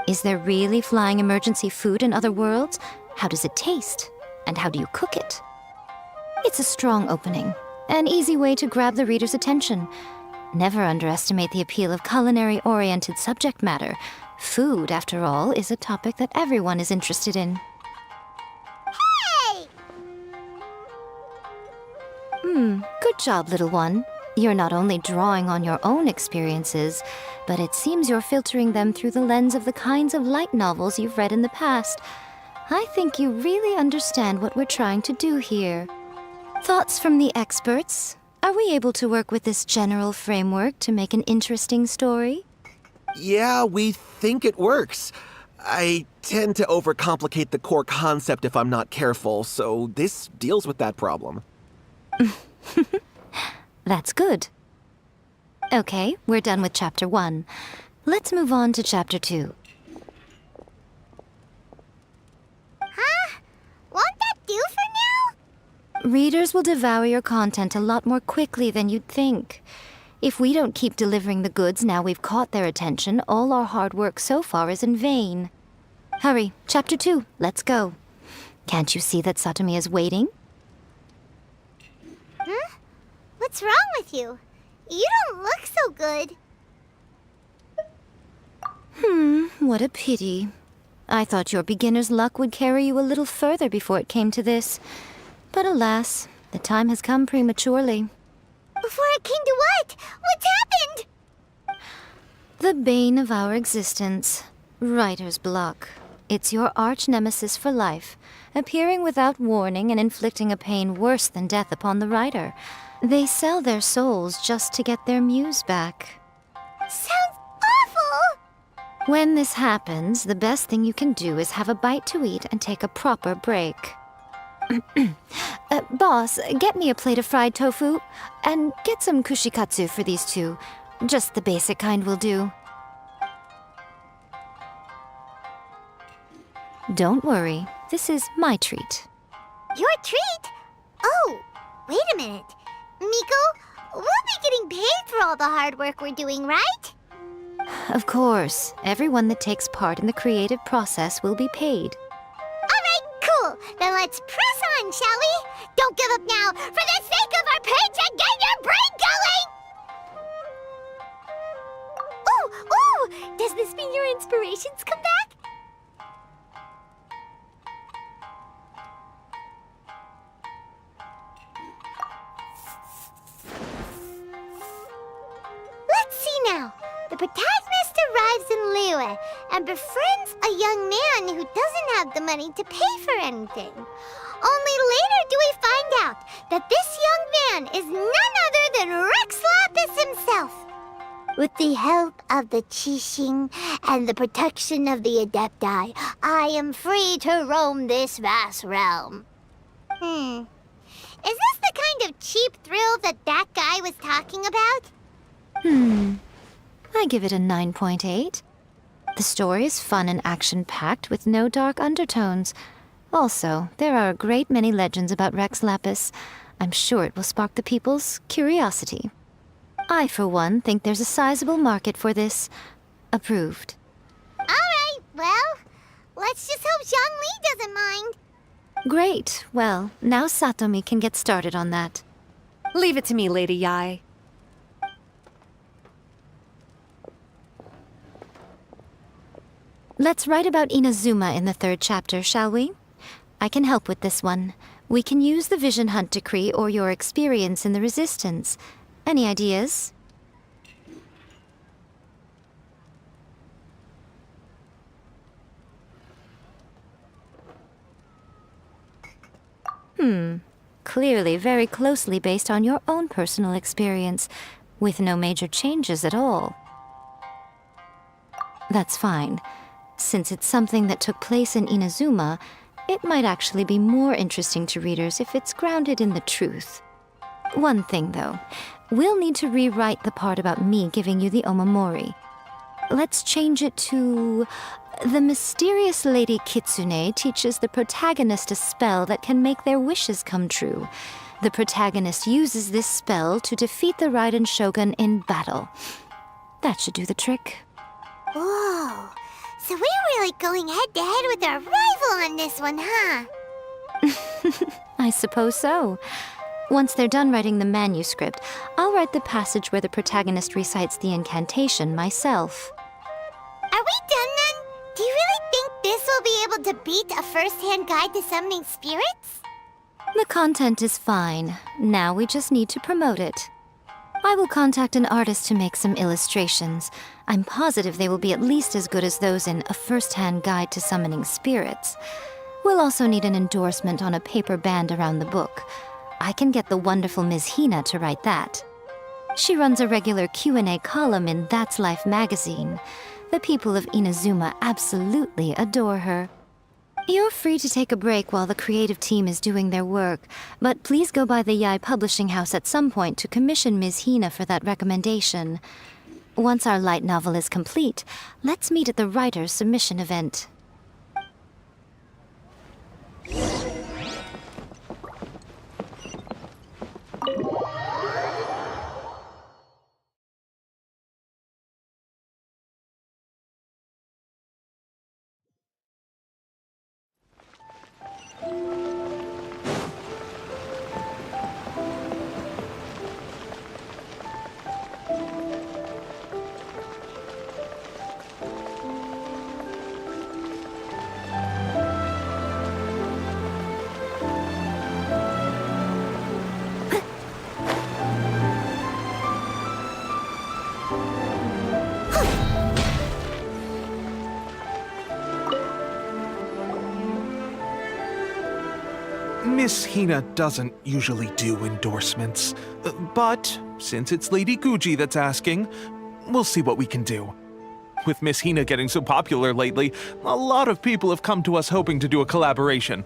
Is there really flying emergency food in other worlds? How does it taste? And how do you cook it? It's a strong opening, an easy way to grab the reader's attention. Never underestimate the appeal of culinary-oriented subject matter. Food, after all, is a topic that everyone is interested in. Hey! Good job, little one. You're not only drawing on your own experiences, but it seems you're filtering them through the lens of the kinds of light novels you've read in the past. I think you really understand what we're trying to do here. Thoughts from the experts? Are we able to work with this general framework to make an interesting story? Yeah, we think it works. I tend to overcomplicate the core concept if I'm not careful, so this deals with that problem. That's good. Okay, we're done with Chapter 1. Let's move on to Chapter 2. Huh? Won't that do for now? Readers will devour your content a lot more quickly than you'd think. If we don't keep delivering the goods now we've caught their attention, all our hard work so far is in vain. Hurry, Chapter 2, let's go. Can't you see that Satomi is waiting? Huh? What's wrong with you? You don't look so good. What a pity. I thought your beginner's luck would carry you a little further before it came to this. But alas, the time has come prematurely. Before it came to what? What's happened? The bane of our existence. Writer's block. It's your arch nemesis for life, appearing without warning and inflicting a pain worse than death upon the writer. They sell their souls just to get their muse back. Sounds awful! When this happens, the best thing you can do is have a bite to eat and take a proper break. Boss, get me a plate of fried tofu, and get some kushikatsu for these two. Just the basic kind will do. Don't worry, this is my treat. Your treat? Oh, wait a minute. Miko, we'll be getting paid for all the hard work we're doing, right? Of course, everyone that takes part in the creative process will be paid. Alright, cool. Then let's press on, shall we? Don't give up now, for the sake of our paycheck, get your brain going! Ooh, does this mean your inspirations come back? Let's see now. The protagonist arrives in Liyue and befriends a young man who doesn't have the money to pay for anything. Only later do we find out that this young man is none other than Rex Lapis himself. With the help of the Qixing and the protection of the Adepti, I am free to roam this vast realm. Is this the kind of cheap thrill that guy was talking about? I give it a 9.8. The story is fun and action-packed with no dark undertones. Also, there are a great many legends about Rex Lapis. I'm sure it will spark the people's curiosity. I, for one, think there's a sizable market for this. Approved. Alright, well, let's just hope Zhongli doesn't mind. Great. Well, now Satomi can get started on that. Leave it to me, Lady Yae. Let's write about Inazuma in the 3rd chapter, shall we? I can help with this one. We can use the Vision Hunt Decree or your experience in the Resistance. Any ideas? Clearly very closely based on your own personal experience, with no major changes at all. That's fine. Since it's something that took place in Inazuma, it might actually be more interesting to readers if it's grounded in the truth. One thing, though. We'll need to rewrite the part about me giving you the Omamori. Let's change it to... The mysterious Lady Kitsune teaches the protagonist a spell that can make their wishes come true. The protagonist uses this spell to defeat the Raiden Shogun in battle. That should do the trick. Whoa, so we're really going head-to-head with our rival on this one, huh? I suppose so. Once they're done writing the manuscript, I'll write the passage where the protagonist recites the incantation myself. Are we done then? Do you really think this will be able to beat a first-hand guide to summoning spirits? The content is fine. Now we just need to promote it. I will contact an artist to make some illustrations. I'm positive they will be at least as good as those in A First-Hand Guide to Summoning Spirits. We'll also need an endorsement on a paper band around the book. I can get the wonderful Ms. Hina to write that. She runs a regular Q&A column in That's Life magazine. The people of Inazuma absolutely adore her. You're free to take a break while the creative team is doing their work, but please go by the Yae Publishing House at some point to commission Ms. Hina for that recommendation. Once our light novel is complete, let's meet at the writer's submission event. Miss Hina doesn't usually do endorsements, but since it's Lady Guji that's asking, we'll see what we can do. With Miss Hina getting so popular lately, a lot of people have come to us hoping to do a collaboration.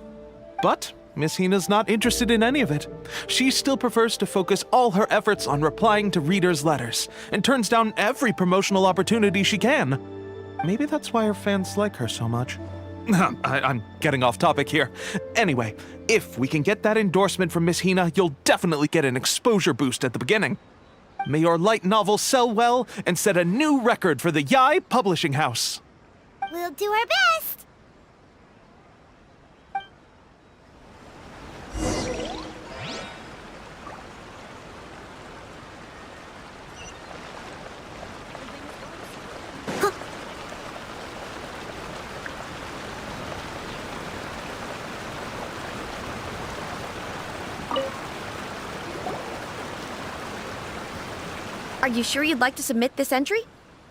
But Miss Hina's not interested in any of it. She still prefers to focus all her efforts on replying to readers' letters, and turns down every promotional opportunity she can. Maybe that's why her fans like her so much. I'm getting off topic here. Anyway, if we can get that endorsement from Miss Hina, you'll definitely get an exposure boost at the beginning. May your light novel sell well and set a new record for the Yae Publishing House. We'll do our best. Are you sure you'd like to submit this entry?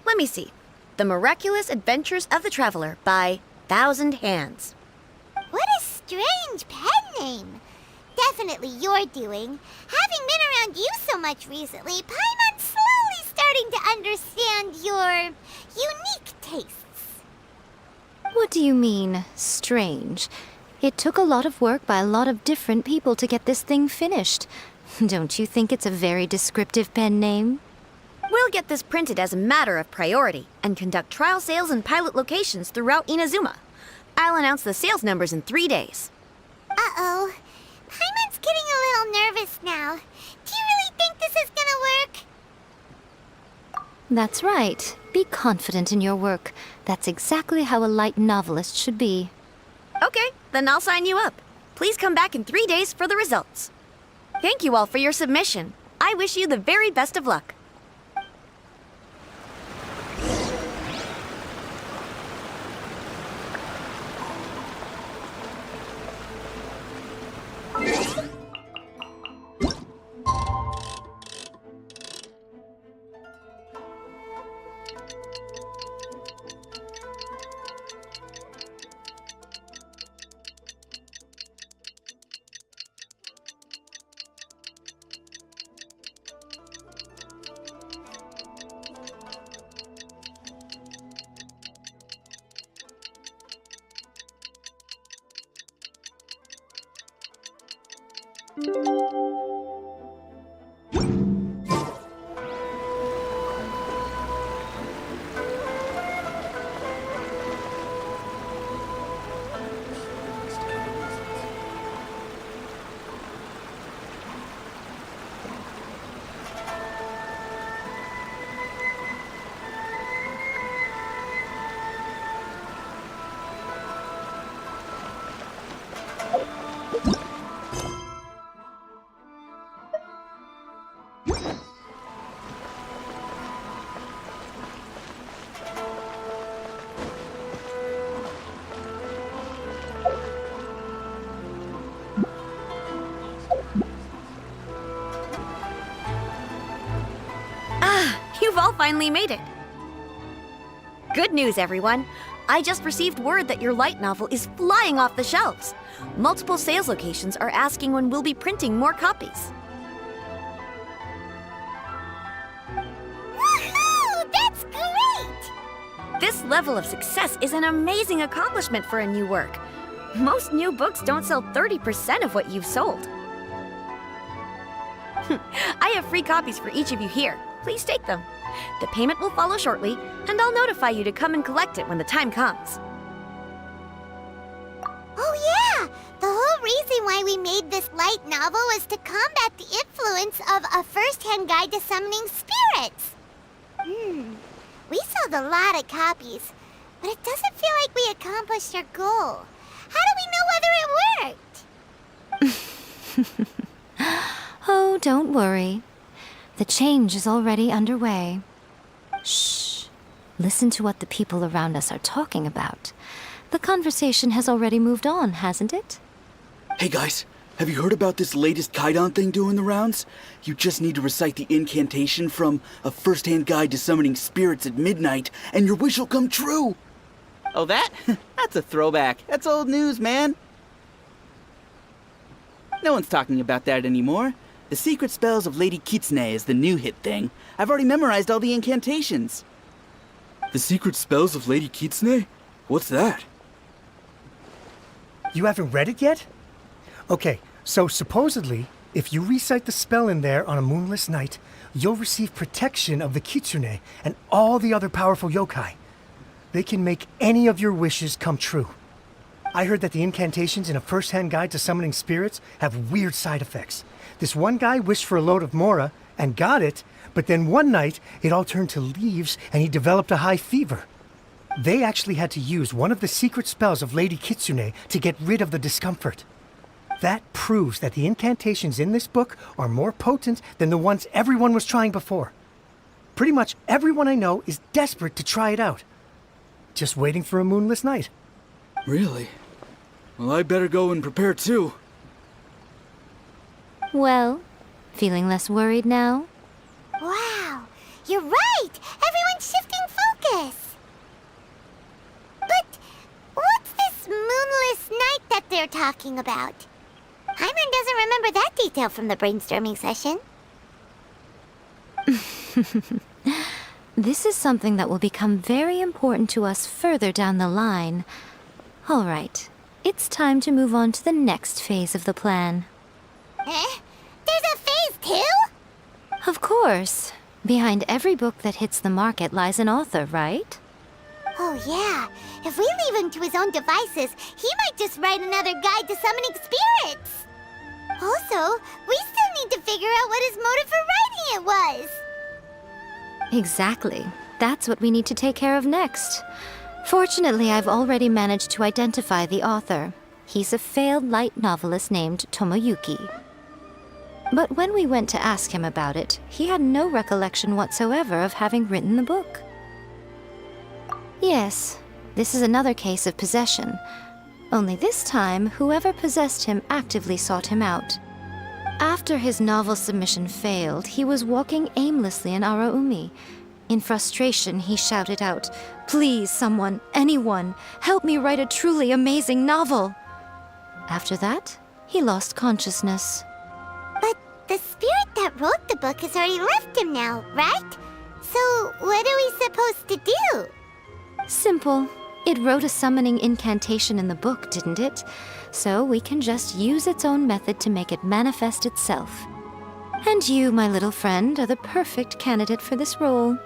Let me see. The Miraculous Adventures of the Traveler by Thousand Hands. What a strange pen name. Definitely your doing. Having been around you so much recently, Paimon's slowly starting to understand your unique tastes. What do you mean, strange? It took a lot of work by a lot of different people to get this thing finished. Don't you think it's a very descriptive pen name? We'll get this printed as a matter of priority and conduct trial sales in pilot locations throughout Inazuma. I'll announce the sales numbers in 3 days. Uh-oh. Paimon's getting a little nervous now. Do you really think this is gonna work? That's right. Be confident in your work. That's exactly how a light novelist should be. Okay, then I'll sign you up. Please come back in 3 days for the results. Thank you all for your submission. I wish you the very best of luck. You've all finally made it. Good news, everyone. I just received word that your light novel is flying off the shelves. Multiple sales locations are asking when we'll be printing more copies. Woohoo! That's great! This level of success is an amazing accomplishment for a new work. Most new books don't sell 30% of what you've sold. I have free copies for each of you here. Please take them. The payment will follow shortly, and I'll notify you to come and collect it when the time comes. Oh yeah! The whole reason why we made this light novel was to combat the influence of a first-hand guide to summoning spirits. We sold a lot of copies, but it doesn't feel like we accomplished our goal. How do we know whether it worked? Oh, don't worry. The change is already underway. Shh. Listen to what the people around us are talking about. The conversation has already moved on, hasn't it? Hey guys, have you heard about this latest Kaidan thing doing the rounds? You just need to recite the incantation from A First-Hand Guide to Summoning Spirits at midnight, and your wish will come true! Oh, that? That's a throwback. That's old news, man. No one's talking about that anymore. The secret spells of Lady Kitsune is the new hit thing. I've already memorized all the incantations. The secret spells of Lady Kitsune? What's that? You haven't read it yet? Okay, so supposedly, if you recite the spell in there on a moonless night, you'll receive protection of the Kitsune and all the other powerful yokai. They can make any of your wishes come true. I heard that the incantations in a first-hand guide to summoning spirits have weird side effects. This one guy wished for a load of mora and got it, but then one night it all turned to leaves and he developed a high fever. They actually had to use one of the secret spells of Lady Kitsune to get rid of the discomfort. That proves that the incantations in this book are more potent than the ones everyone was trying before. Pretty much everyone I know is desperate to try it out. Just waiting for a moonless night. Really? Well, I better go and prepare too. Well, feeling less worried now? Wow, you're right! Everyone's shifting focus! But what's this moonless night that they're talking about? Paimon doesn't remember that detail from the brainstorming session. This is something that will become very important to us further down the line. All right, it's time to move on to the next phase of the plan. Eh? There's a phase 2? Of course. Behind every book that hits the market lies an author, right? Oh yeah, if we leave him to his own devices, he might just write another guide to summoning spirits. Also, we still need to figure out what his motive for writing it was. Exactly. That's what we need to take care of next. Fortunately, I've already managed to identify the author. He's a failed light novelist named Tomoyuki. But when we went to ask him about it, he had no recollection whatsoever of having written the book. Yes, this is another case of possession. Only this time, whoever possessed him actively sought him out. After his novel submission failed, he was walking aimlessly in Araumi. In frustration, he shouted out, "Please, someone, anyone, help me write a truly amazing novel!" After that, he lost consciousness. But the spirit that wrote the book has already left him now, right? So what are we supposed to do? Simple. It wrote a summoning incantation in the book, didn't it? So we can just use its own method to make it manifest itself. And you, my little friend, are the perfect candidate for this role.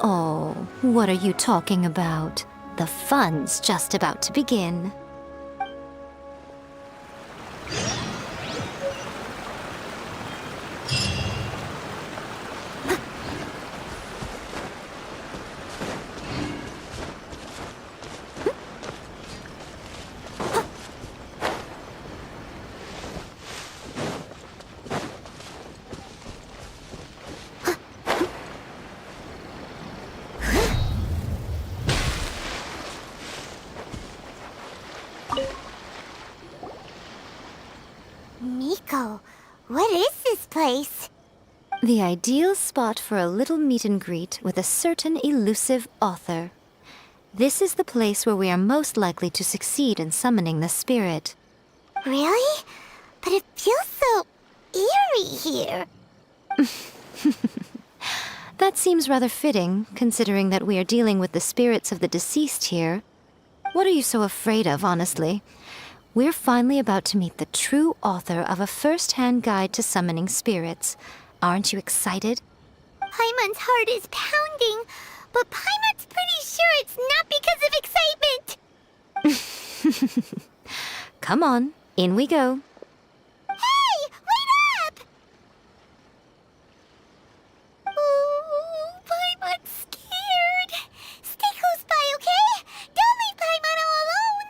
Oh, what are you talking about? The fun's just about to begin. Miko, what is this place? The ideal spot for a little meet and greet with a certain elusive author. This is the place where we are most likely to succeed in summoning the spirit. Really? But it feels so eerie here. That seems rather fitting, considering that we are dealing with the spirits of the deceased here. What are you so afraid of, honestly? We're finally about to meet the true author of a first-hand guide to summoning spirits. Aren't you excited? Paimon's heart is pounding, but Paimon's pretty sure it's not because of excitement. Come on, in we go. Hey, wait up! Ooh, Paimon's scared. Stay close by, okay? Don't leave Paimon all alone.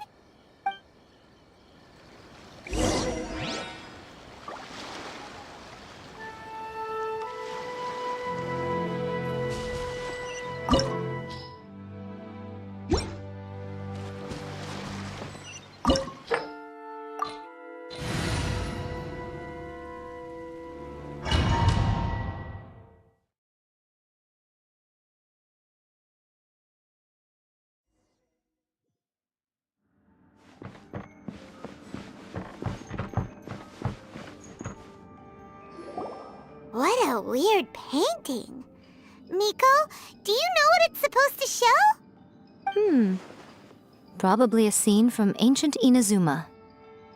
What a weird painting. Miko, do you know what it's supposed to show? Probably a scene from ancient Inazuma.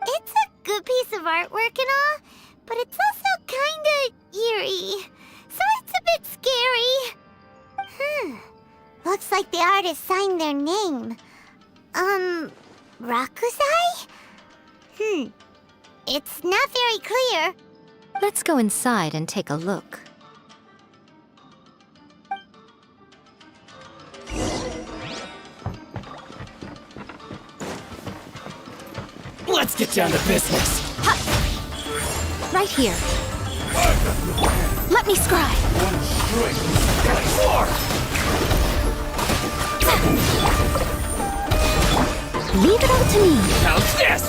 It's a good piece of artwork and all, but it's also kinda eerie. So it's a bit scary. Looks like the artist signed their name. Rakusai? It's not very clear. Let's go inside and take a look. Let's get down to business. Right here. Let me scribe. Leave it all to me. How's this?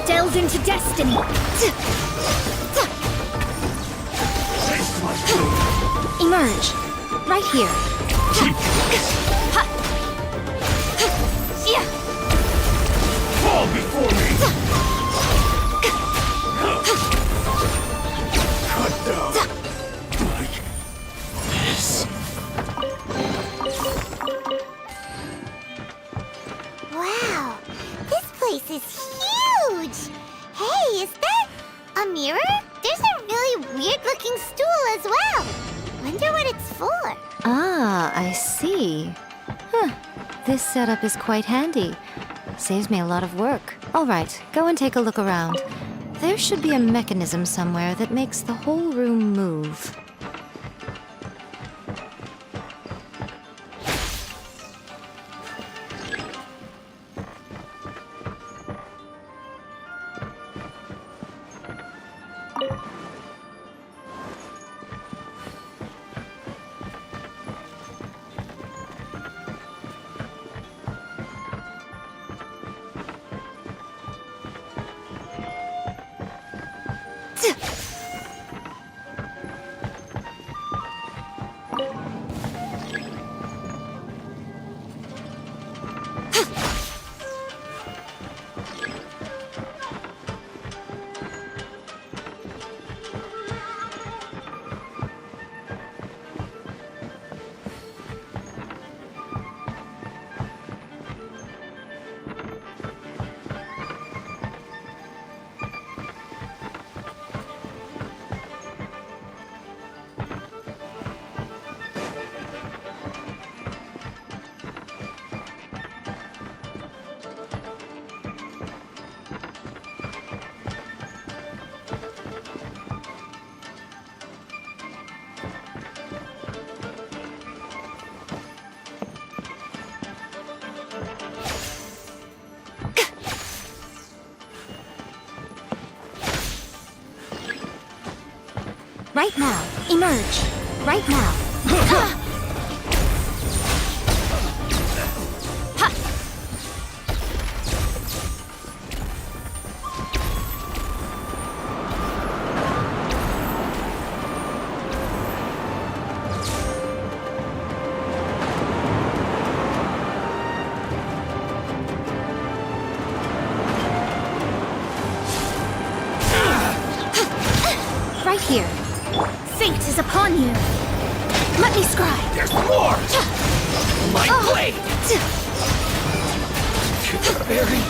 Delve into destiny. Emerge. Right here. Fall before me! Cut down. Like this. Wow, this place is huge! Hey, is that a mirror? There's a really weird-looking stool as well. Wonder what it's for. Ah, I see. This setup is quite handy. Saves me a lot of work. All right, go and take a look around. There should be a mechanism somewhere that makes the whole room move. Right now. Emerge. Right now. Right here. Fate is upon you. Let me scribe. There's more! My blade! To the very...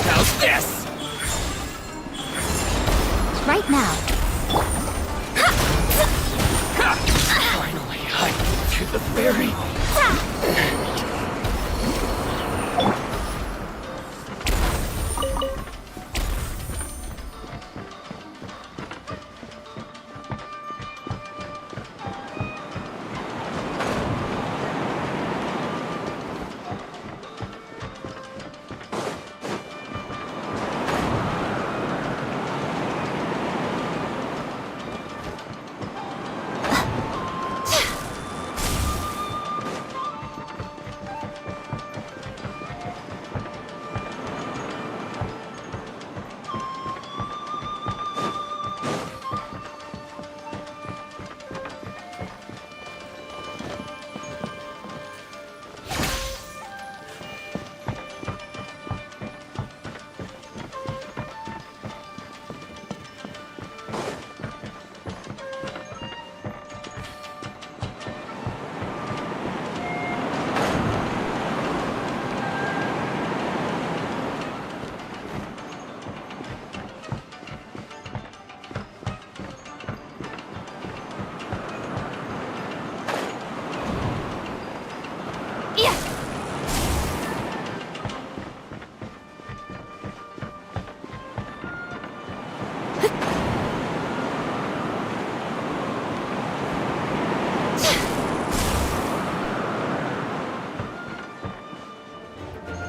How's this? Right now. Finally, to the very...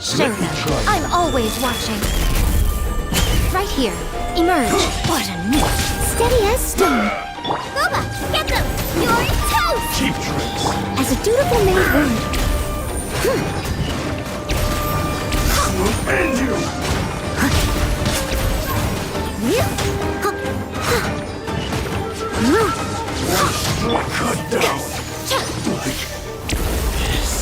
Sure, I'm always watching. Right here. Emerge. What a miss. Steady as stone. Boba, get them! You're toast! Cheap tricks. As a dutiful maid would. We'll end you. Cut down. Like this.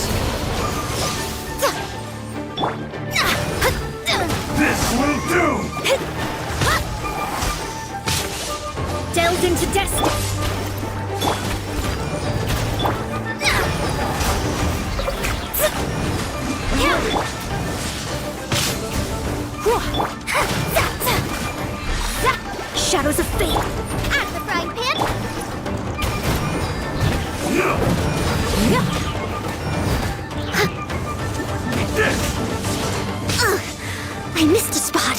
This will do. Delved into destiny. Shadows of fate. At the frying pan. I missed a spot.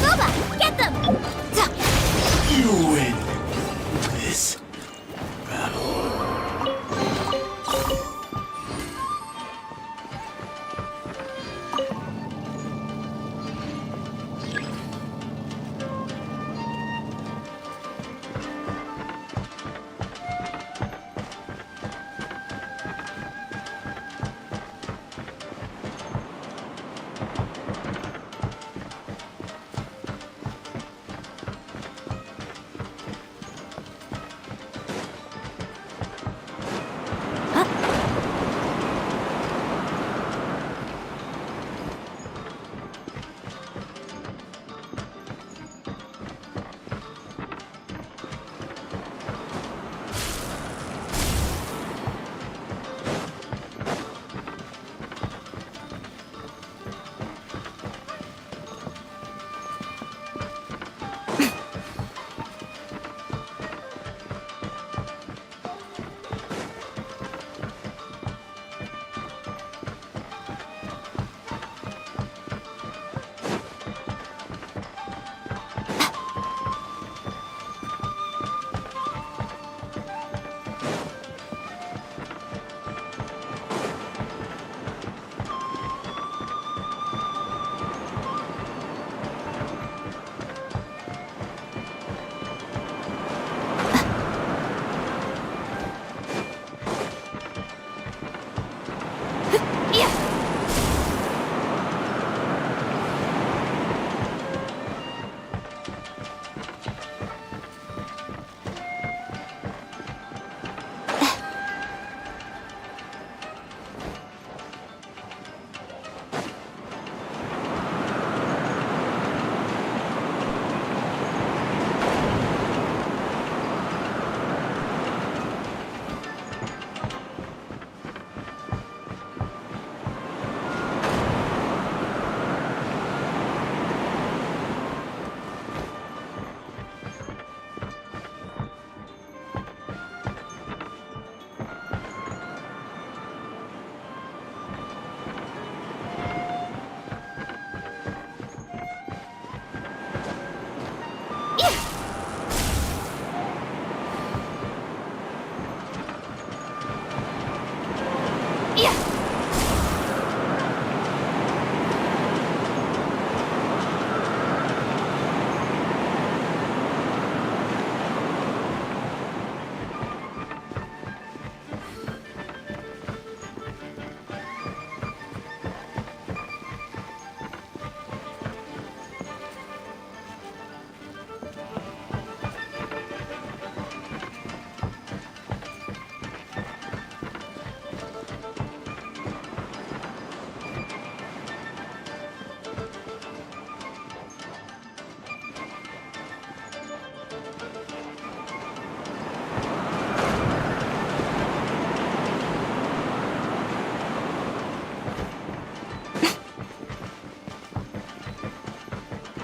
Boba, get them! You win this battle.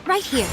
Right here.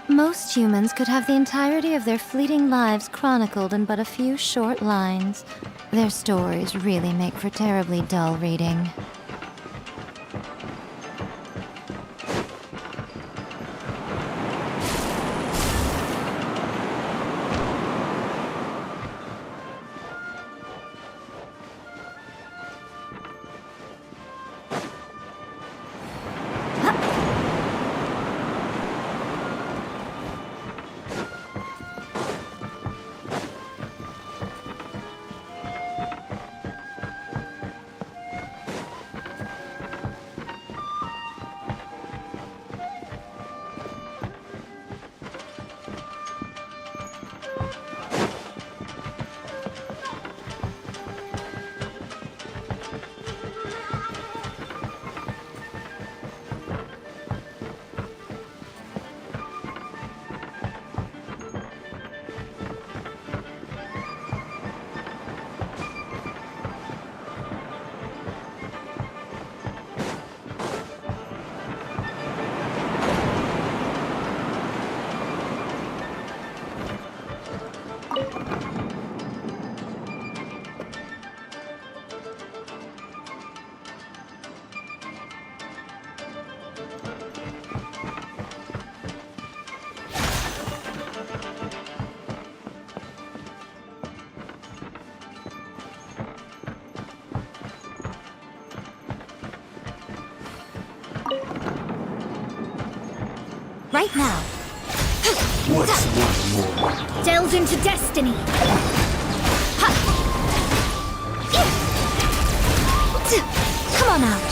Most humans could have the entirety of their fleeting lives chronicled in but a few short lines. Their stories really make for terribly dull reading. Right now. What's one more? Delve into destiny. Come on out.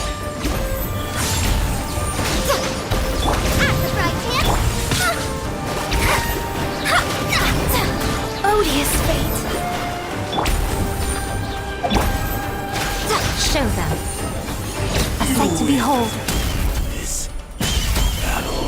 At the right hand. Odious fate. Show them. A sight to behold. This battle.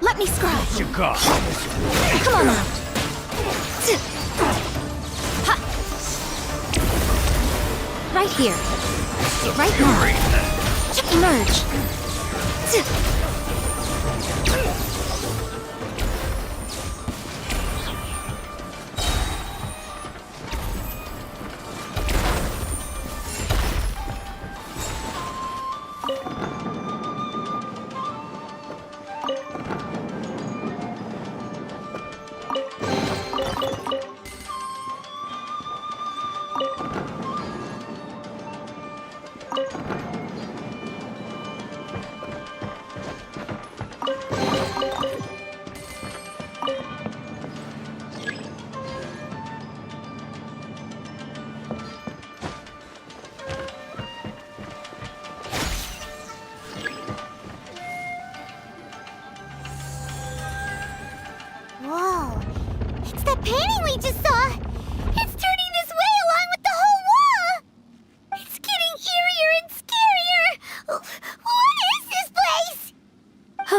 Let me scribe. You got. Come on out. Right here. Right now. Emerge.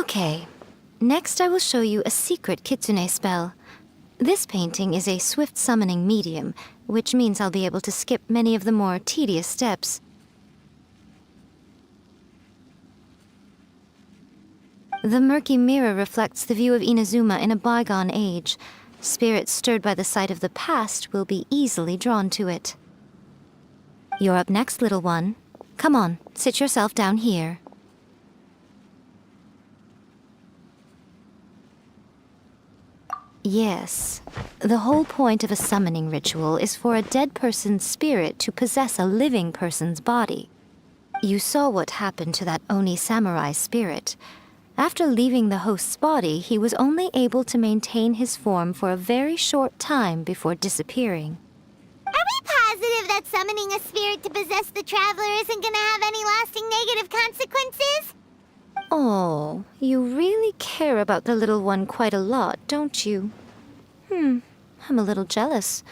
Okay. Next, I will show you a secret kitsune spell. This painting is a swift summoning medium, which means I'll be able to skip many of the more tedious steps. The murky mirror reflects the view of Inazuma in a bygone age. Spirits stirred by the sight of the past will be easily drawn to it. You're up next, little one. Come on, sit yourself down here. Yes. The whole point of a summoning ritual is for a dead person's spirit to possess a living person's body. You saw what happened to that Oni samurai spirit. After leaving the host's body, he was only able to maintain his form for a very short time before disappearing. Are we positive that summoning a spirit to possess the traveler isn't gonna have any lasting negative consequences? Oh, you really care about the little one quite a lot, don't you? I'm a little jealous.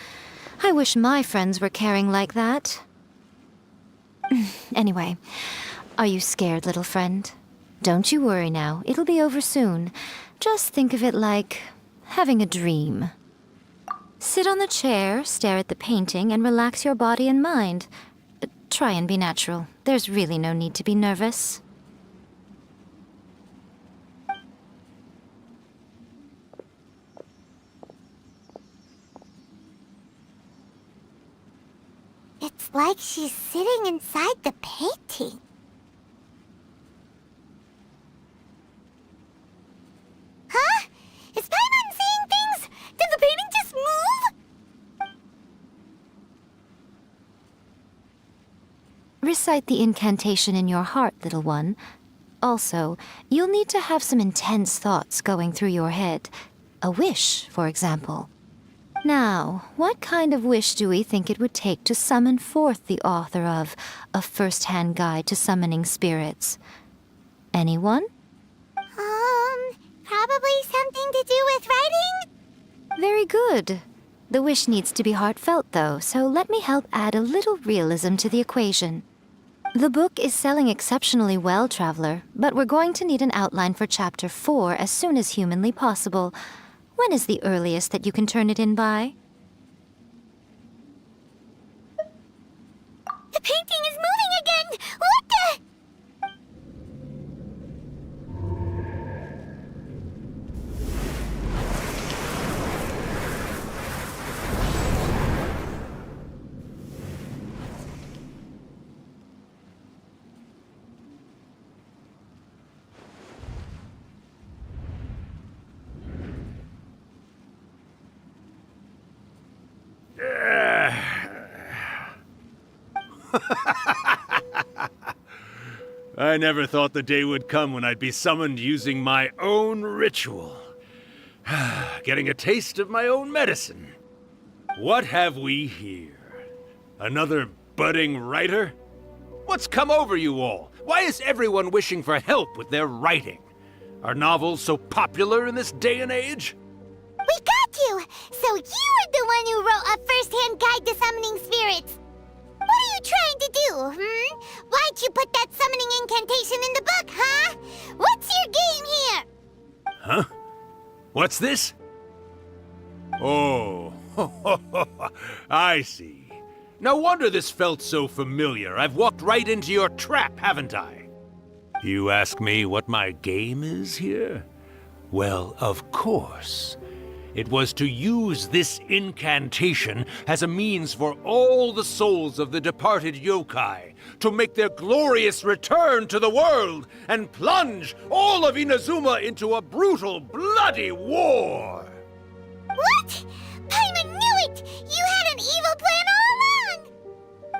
I wish my friends were caring like that. Anyway, are you scared, little friend? Don't you worry now, it'll be over soon. Just think of it like having a dream. Sit on the chair, stare at the painting, and relax your body and mind. Try and be natural. There's really no need to be nervous. It's like she's sitting inside the painting. Huh? Is Paimon seeing things? Did the painting just move? Recite the incantation in your heart, little one. Also, you'll need to have some intense thoughts going through your head. A wish, for example. Now, what kind of wish do we think it would take to summon forth the author of A First-Hand Guide to Summoning Spirits? Anyone? Probably something to do with writing? Very good. The wish needs to be heartfelt, though, so let me help add a little realism to the equation. The book is selling exceptionally well, Traveler, but we're going to need an outline for Chapter 4 as soon as humanly possible. When is the earliest that you can turn it in by? The painting is moving again! What the? I never thought the day would come when I'd be summoned using my own ritual. Getting a taste of my own medicine. What have we here? Another budding writer? What's come over you all? Why is everyone wishing for help with their writing? Are novels so popular in this day and age? We got you! So you were the one who wrote A First-Hand Guide to Summoning Spirits! What are you trying to do, Why'd you put that summoning incantation in the book, huh? What's your game here? Huh? What's this? Oh, I see. No wonder this felt so familiar. I've walked right into your trap, haven't I? You ask me what my game is here? Well, of course. It was to use this incantation as a means for all the souls of the departed yokai to make their glorious return to the world and plunge all of Inazuma into a brutal, bloody war! What? Paimon knew it! You had an evil plan all along!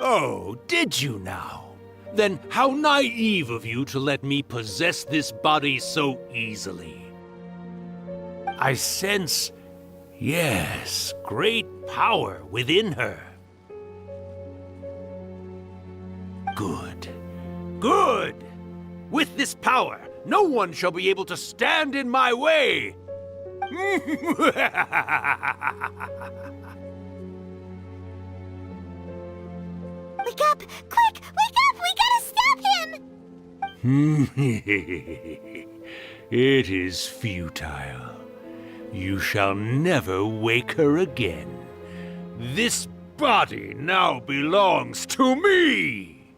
Oh, did you now? Then how naive of you to let me possess this body so easily. I sense... yes, great power within her. Good. Good! With this power, no one shall be able to stand in my way! Wake up! Quick! Wake up! We gotta stop him! It is futile. You shall never wake her again. This body now belongs to me!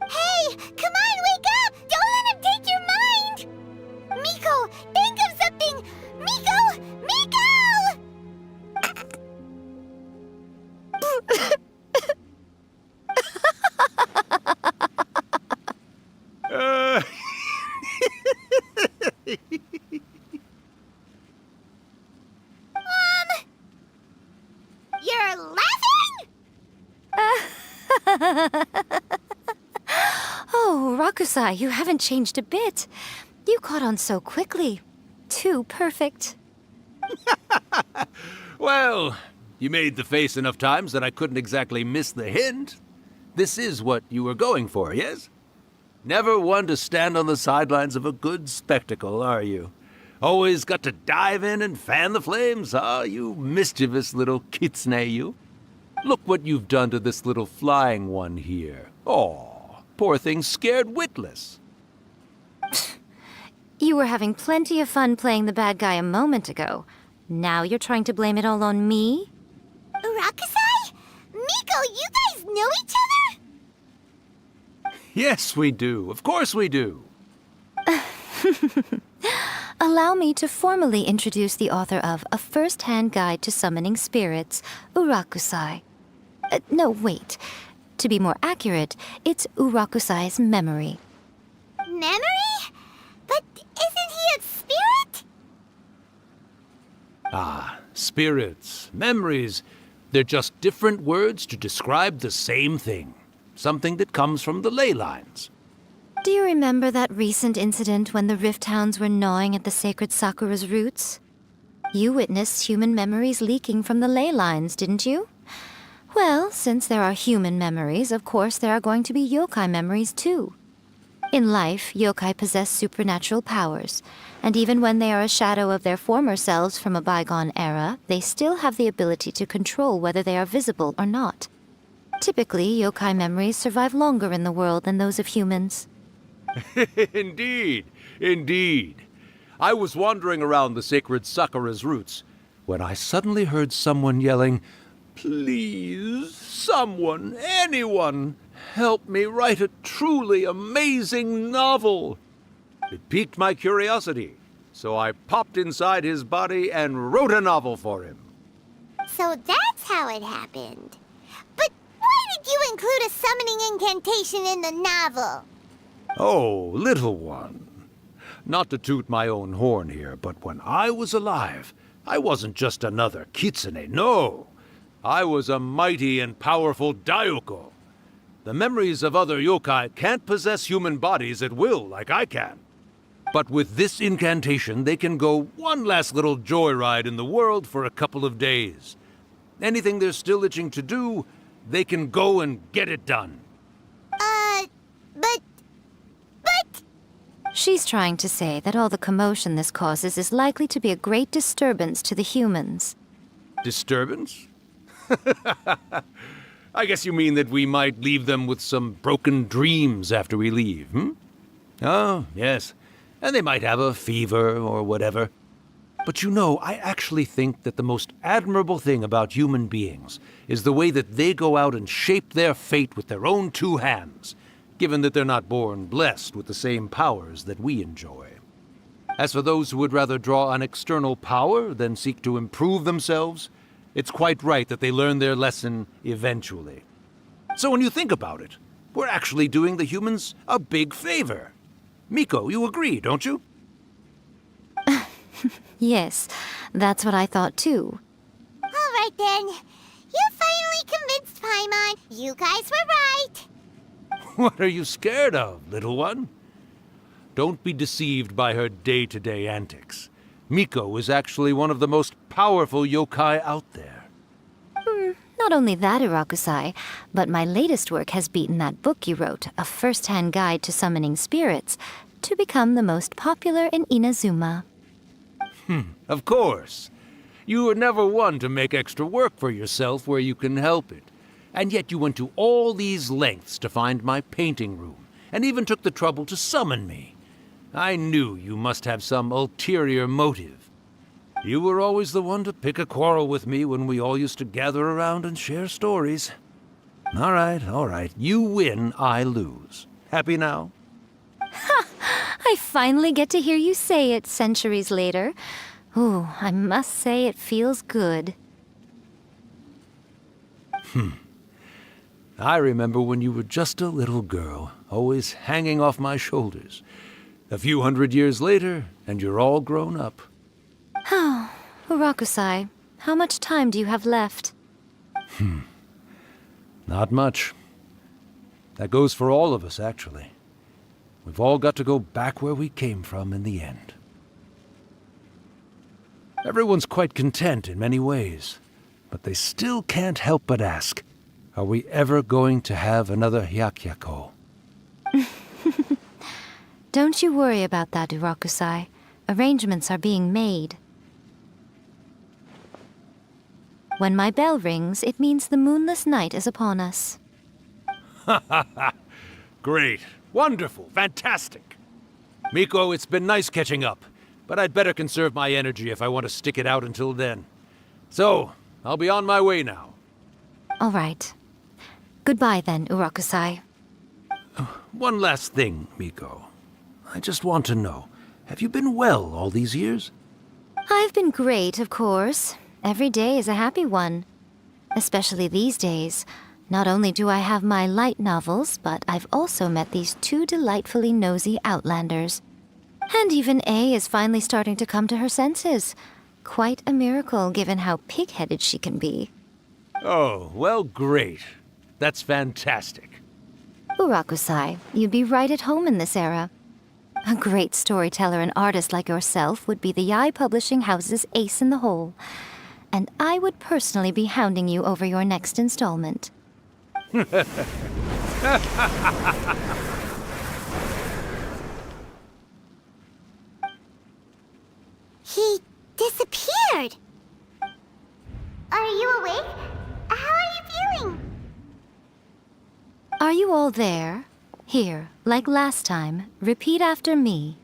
Hey, come on, wake up! Don't let him take your mind! Miko, think of something! Miko! Miko! You're laughing? Oh, Rakusai, you haven't changed a bit. You caught on so quickly. Too perfect. Well, you made the face enough times that I couldn't exactly miss the hint. This is what you were going for, yes? Never one to stand on the sidelines of a good spectacle, are you? Always got to dive in and fan the flames, huh? You mischievous little kitsune, you. Look what you've done to this little flying one here. Aw, poor thing scared witless. You were having plenty of fun playing the bad guy a moment ago. Now you're trying to blame it all on me? Rakusai? Miko, you guys know each other? Yes, we do. Of course we do. Allow me to formally introduce the author of A First-Hand Guide to Summoning Spirits, Urakusai. No, wait. To be more accurate, it's Urakusai's memory. Memory? But isn't he a spirit? Ah, spirits, memories. They're just different words to describe the same thing. Something that comes from the ley lines. Do you remember that recent incident when the Rift Hounds were gnawing at the sacred Sakura's roots? You witnessed human memories leaking from the ley lines, didn't you? Well, since there are human memories, of course there are going to be yokai memories too. In life, yokai possess supernatural powers, and even when they are a shadow of their former selves from a bygone era, they still have the ability to control whether they are visible or not. Typically, yokai memories survive longer in the world than those of humans. Indeed, indeed. I was wandering around the sacred Sakura's roots when I suddenly heard someone yelling, "Please, someone, anyone, help me write a truly amazing novel." It piqued my curiosity, so I popped inside his body and wrote a novel for him. So that's how it happened. But why did you include a summoning incantation in the novel? Oh, little one. Not to toot my own horn here, but when I was alive, I wasn't just another kitsune, no. I was a mighty and powerful daioko. The memories of other yokai can't possess human bodies at will like I can. But with this incantation, they can go one last little joyride in the world for a couple of days. Anything they're still itching to do, they can go and get it done. But... She's trying to say that all the commotion this causes is likely to be a great disturbance to the humans. Disturbance? I guess you mean that we might leave them with some broken dreams after we leave, hmm? Oh, yes. And they might have a fever or whatever. But you know, I actually think that the most admirable thing about human beings is the way that they go out and shape their fate with their own two hands, given that they're not born blessed with the same powers that we enjoy. As for those who would rather draw on external power than seek to improve themselves, it's quite right that they learn their lesson eventually. So when you think about it, we're actually doing the humans a big favor. Miko, you agree, don't you? Yes, that's what I thought too. All right then. You finally convinced Paimon. You guys were right. What are you scared of, little one? Don't be deceived by her day-to-day antics. Miko is actually one of the most powerful yokai out there. Not only that, Urakusai, but my latest work has beaten that book you wrote, A First-Hand Guide to Summoning Spirits, to become the most popular in Inazuma. Of course. You were never one to make extra work for yourself where you can help it. And yet you went to all these lengths to find my painting room, and even took the trouble to summon me. I knew you must have some ulterior motive. You were always the one to pick a quarrel with me when we all used to gather around and share stories. All right. You win, I lose. Happy now? I finally get to hear you say it centuries later. Ooh, I must say it feels good. I remember when you were just a little girl, always hanging off my shoulders. A few hundred years later, and you're all grown up. Oh, Urakusai, how much time do you have left? Not much. That goes for all of us, actually. We've all got to go back where we came from in the end. Everyone's quite content in many ways, but they still can't help but ask, are we ever going to have another Hyakyako? Don't you worry about that, Urakusai. Arrangements are being made. When my bell rings, it means the moonless night is upon us. Great. Wonderful. Fantastic. Miko, it's been nice catching up, but I'd better conserve my energy if I want to stick it out until then. So, I'll be on my way now. All right. Goodbye then, Urakusai. One last thing, Miko. I just want to know, have you been well all these years? I've been great, of course. Every day is a happy one. Especially these days. Not only do I have my light novels, but I've also met these two delightfully nosy outlanders. And even A is finally starting to come to her senses. Quite a miracle, given how pig-headed she can be. Oh, well, great. That's fantastic. Urakusai, you'd be right at home in this era. A great storyteller and artist like yourself would be the Yae Publishing House's ace in the hole. And I would personally be hounding you over your next installment. He disappeared. Are you awake? How are you feeling? Are you all there? Here, like last time, repeat after me.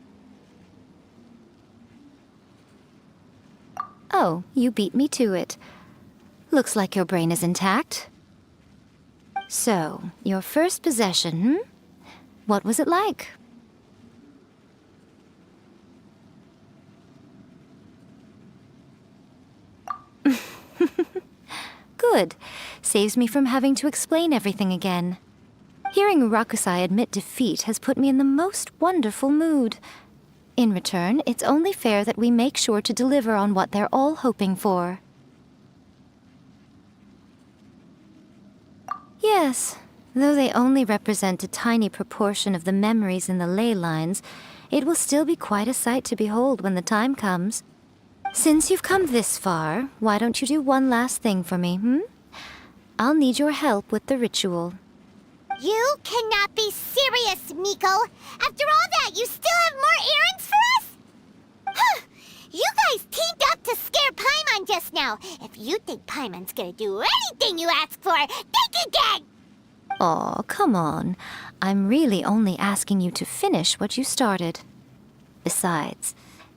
Oh, you beat me to it. Looks like your brain is intact. So, your first possession, What was it like? Good. Saves me from having to explain everything again. Hearing Urakusai admit defeat has put me in the most wonderful mood. In return, it's only fair that we make sure to deliver on what they're all hoping for. Yes, though they only represent a tiny proportion of the memories in the ley lines, it will still be quite a sight to behold when the time comes. Since you've come this far, why don't you do one last thing for me, I'll need your help with the ritual. You cannot be serious, Miko! After all that, you still have more errands for us? Huh! You guys teamed up to scare Paimon just now. If you think Paimon's gonna do anything you ask for, think again! Aw, come on. I'm really only asking you to finish what you started. Besides,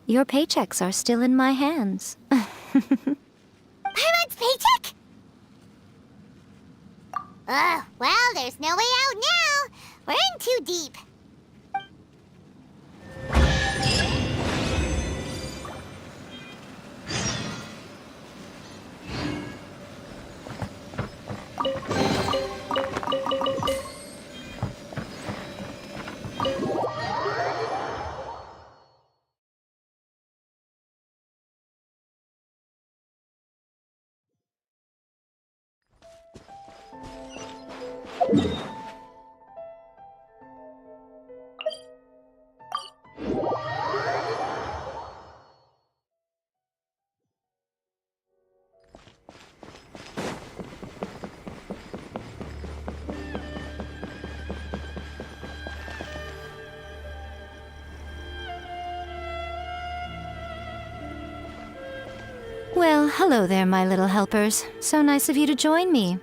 your paychecks are still in my hands. Paimon's paycheck? Well, there's no way out now. We're in too deep. Well, hello there, my little helpers. So nice of you to join me.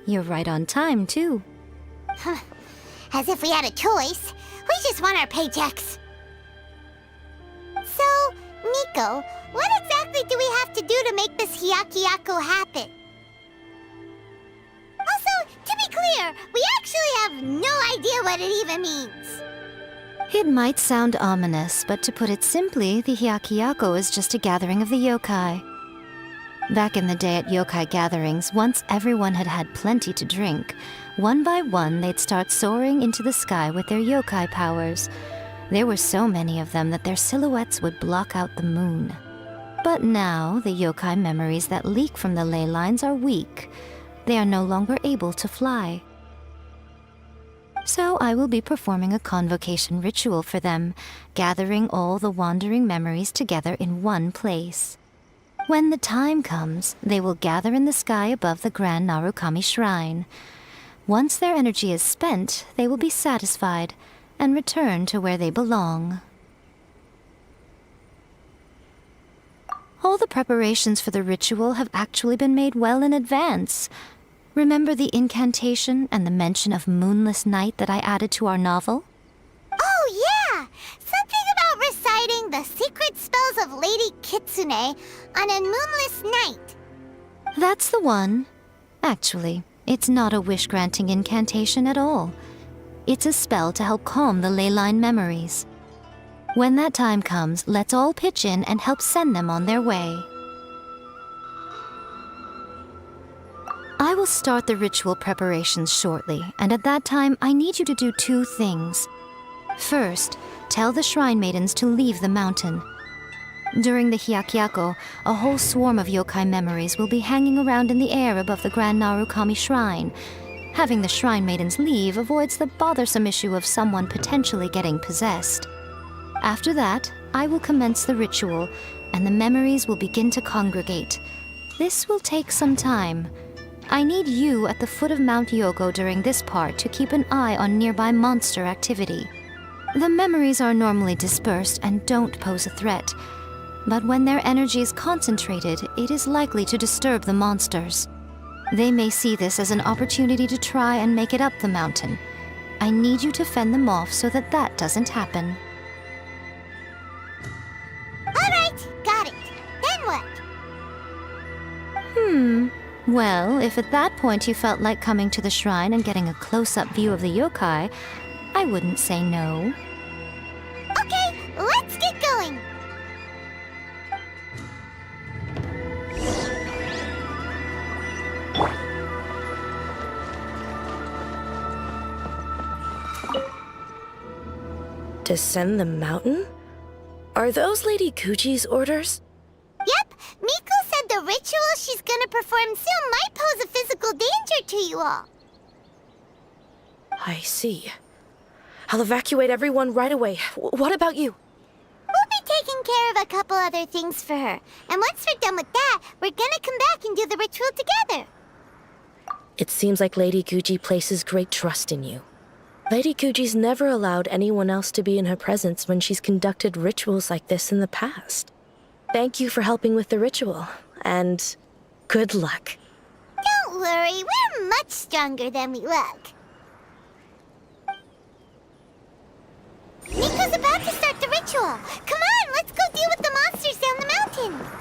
You're right on time, too. As if we had a choice. We just want our paychecks. Miko, what exactly do we have to do to make this Hyakyako happen? Also, to be clear, we actually have no idea what it even means. It might sound ominous, but to put it simply, the Hyakyako is just a gathering of the yokai. Back in the day at yokai gatherings, once everyone had had plenty to drink, one by one they'd start soaring into the sky with their yokai powers. There were so many of them that their silhouettes would block out the moon. But now, the yokai memories that leak from the ley lines are weak. They are no longer able to fly. So I will be performing a convocation ritual for them, gathering all the wandering memories together in one place. When the time comes, they will gather in the sky above the Grand Narukami Shrine. Once their energy is spent, they will be satisfied and return to where they belong. All the preparations for the ritual have actually been made well in advance. Remember the incantation and the mention of moonless night that I added to our novel? Oh, yeah! Something about reciting the secret spells of Lady Kitsune on a moonless night. That's the one. Actually, it's not a wish-granting incantation at all. It's a spell to help calm the ley line memories. When that time comes, let's all pitch in and help send them on their way. I will start the ritual preparations shortly, and at that time, I need you to do two things. First, tell the Shrine Maidens to leave the mountain. During the Hyakyako, a whole swarm of yokai memories will be hanging around in the air above the Grand Narukami Shrine. Having the Shrine Maidens leave avoids the bothersome issue of someone potentially getting possessed. After that, I will commence the ritual, and the memories will begin to congregate. This will take some time. I need you at the foot of Mount Yogo during this part to keep an eye on nearby monster activity. The memories are normally dispersed and don't pose a threat, but when their energy is concentrated, it is likely to disturb the monsters. They may see this as an opportunity to try and make it up the mountain. I need you to fend them off so that that doesn't happen. Alright, got it. Then what? Well, if at that point you felt like coming to the shrine and getting a close-up view of the yokai, I wouldn't say no. Okay, let's get going. Descend the mountain? Are those Lady Kuji's orders? Yep, Miko said the ritual she's gonna perform soon might pose a physical danger to you all. I see. I'll evacuate everyone right away. What about you? We'll be taking care of a couple other things for her. And once we're done with that, we're gonna come back and do the ritual together. It seems like Lady Kuji places great trust in you. Lady Kuji's never allowed anyone else to be in her presence when she's conducted rituals like this in the past. Thank you for helping with the ritual, and good luck. Don't worry, we're much stronger than we look. Miko's about to start the ritual. Come on, let's go deal with the monsters down the mountain.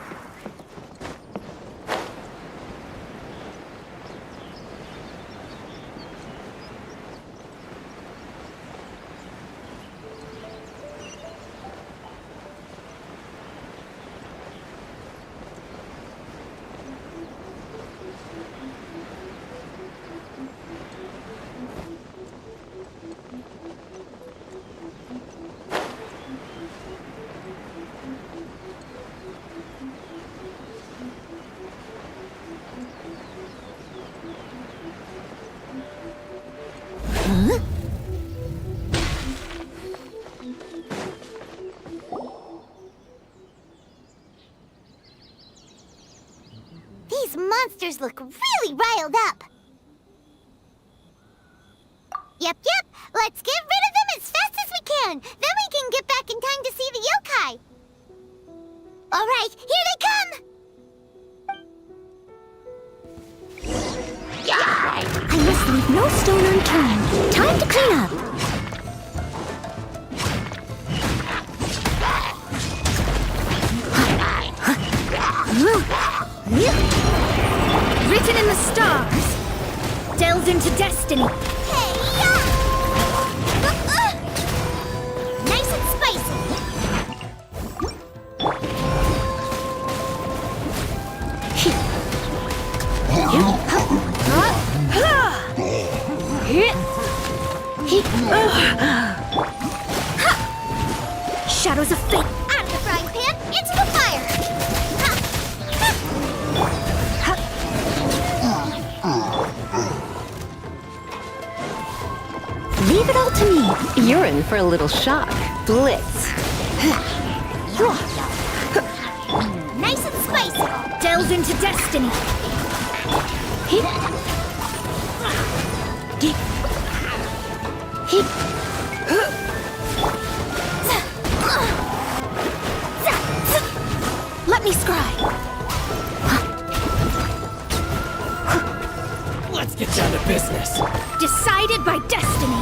These monsters look really riled up. Yep, let's get rid of them as fast as we can. Then we can get back in time to see the yokai. All right, here they come. I must leave no stone unturned. Time to clean up. delves into destiny. Nice and spicy. Shadows of fate. Out of the frying pan, into the fire. Leave it all to me. You're in for a little shock. Blitz. Nice and spicy. Delves into destiny. Let me scry. Let's get down to business. Decided by destiny.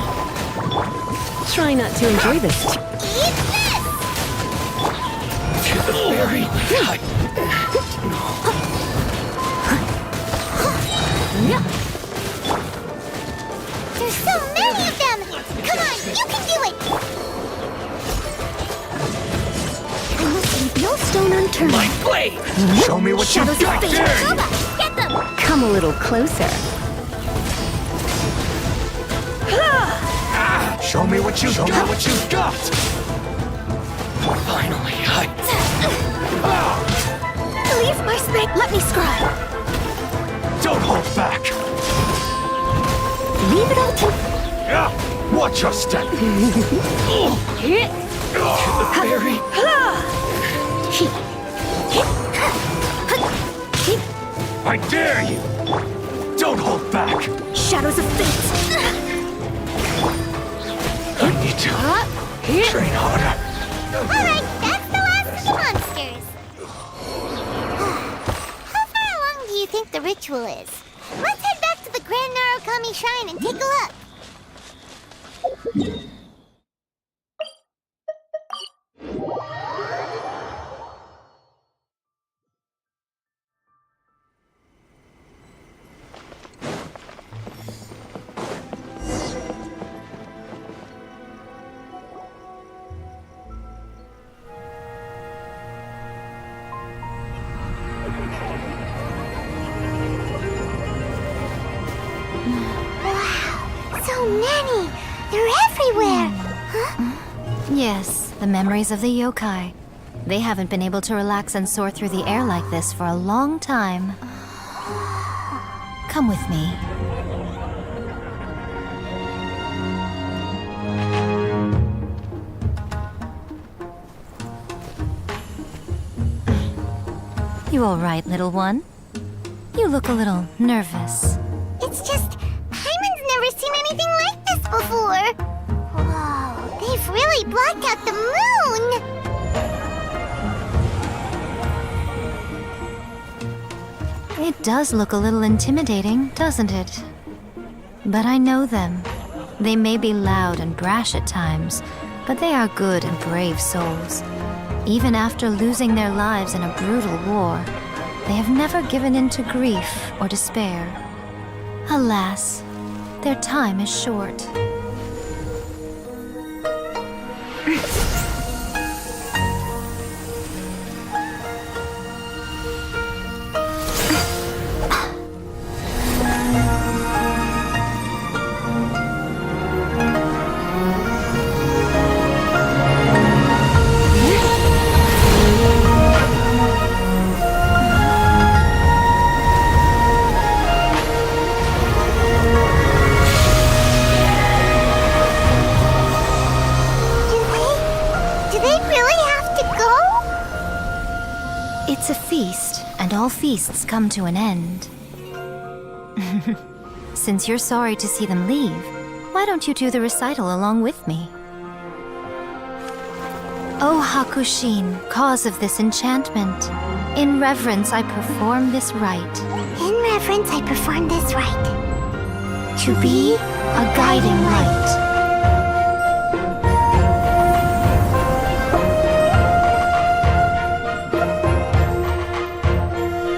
Try not to enjoy this. Eat this! Very There's so many of them! Come on, you can do it! I must leave no stone unturned. My blade! Show me what Shadows you've of got fate. there! Boba, get them! Come a little closer. Show me what you've got! Finally, Leave my space. Let me scry. Don't hold back! Leave it all to Yeah! Watch your step! Very... I dare you! Don't hold back! Shadows of fate. I need to train harder. Alright, that's the last of the monsters. How far along do you think the ritual is? Let's head back to the Grand Narukami Shrine and take a look. Wow, so many! They're everywhere! Huh? Yes, the memories of the yokai. They haven't been able to relax and soar through the air like this for a long time. Come with me. You all right, little one? You look a little nervous. It's just, Hyman's never seen anything like this before. Whoa, they've really blocked out the moon! It does look a little intimidating, doesn't it? But I know them. They may be loud and brash at times, but they are good and brave souls. Even after losing their lives in a brutal war, they have never given in to grief or despair. Alas, their time is short. Do they really have to go? It's a feast, and all feasts come to an end. Since you're sorry to see them leave, why don't you do the recital along with me? O Hakushin, cause of this enchantment, in reverence I perform this rite. In reverence, I perform this rite. To be a guiding light.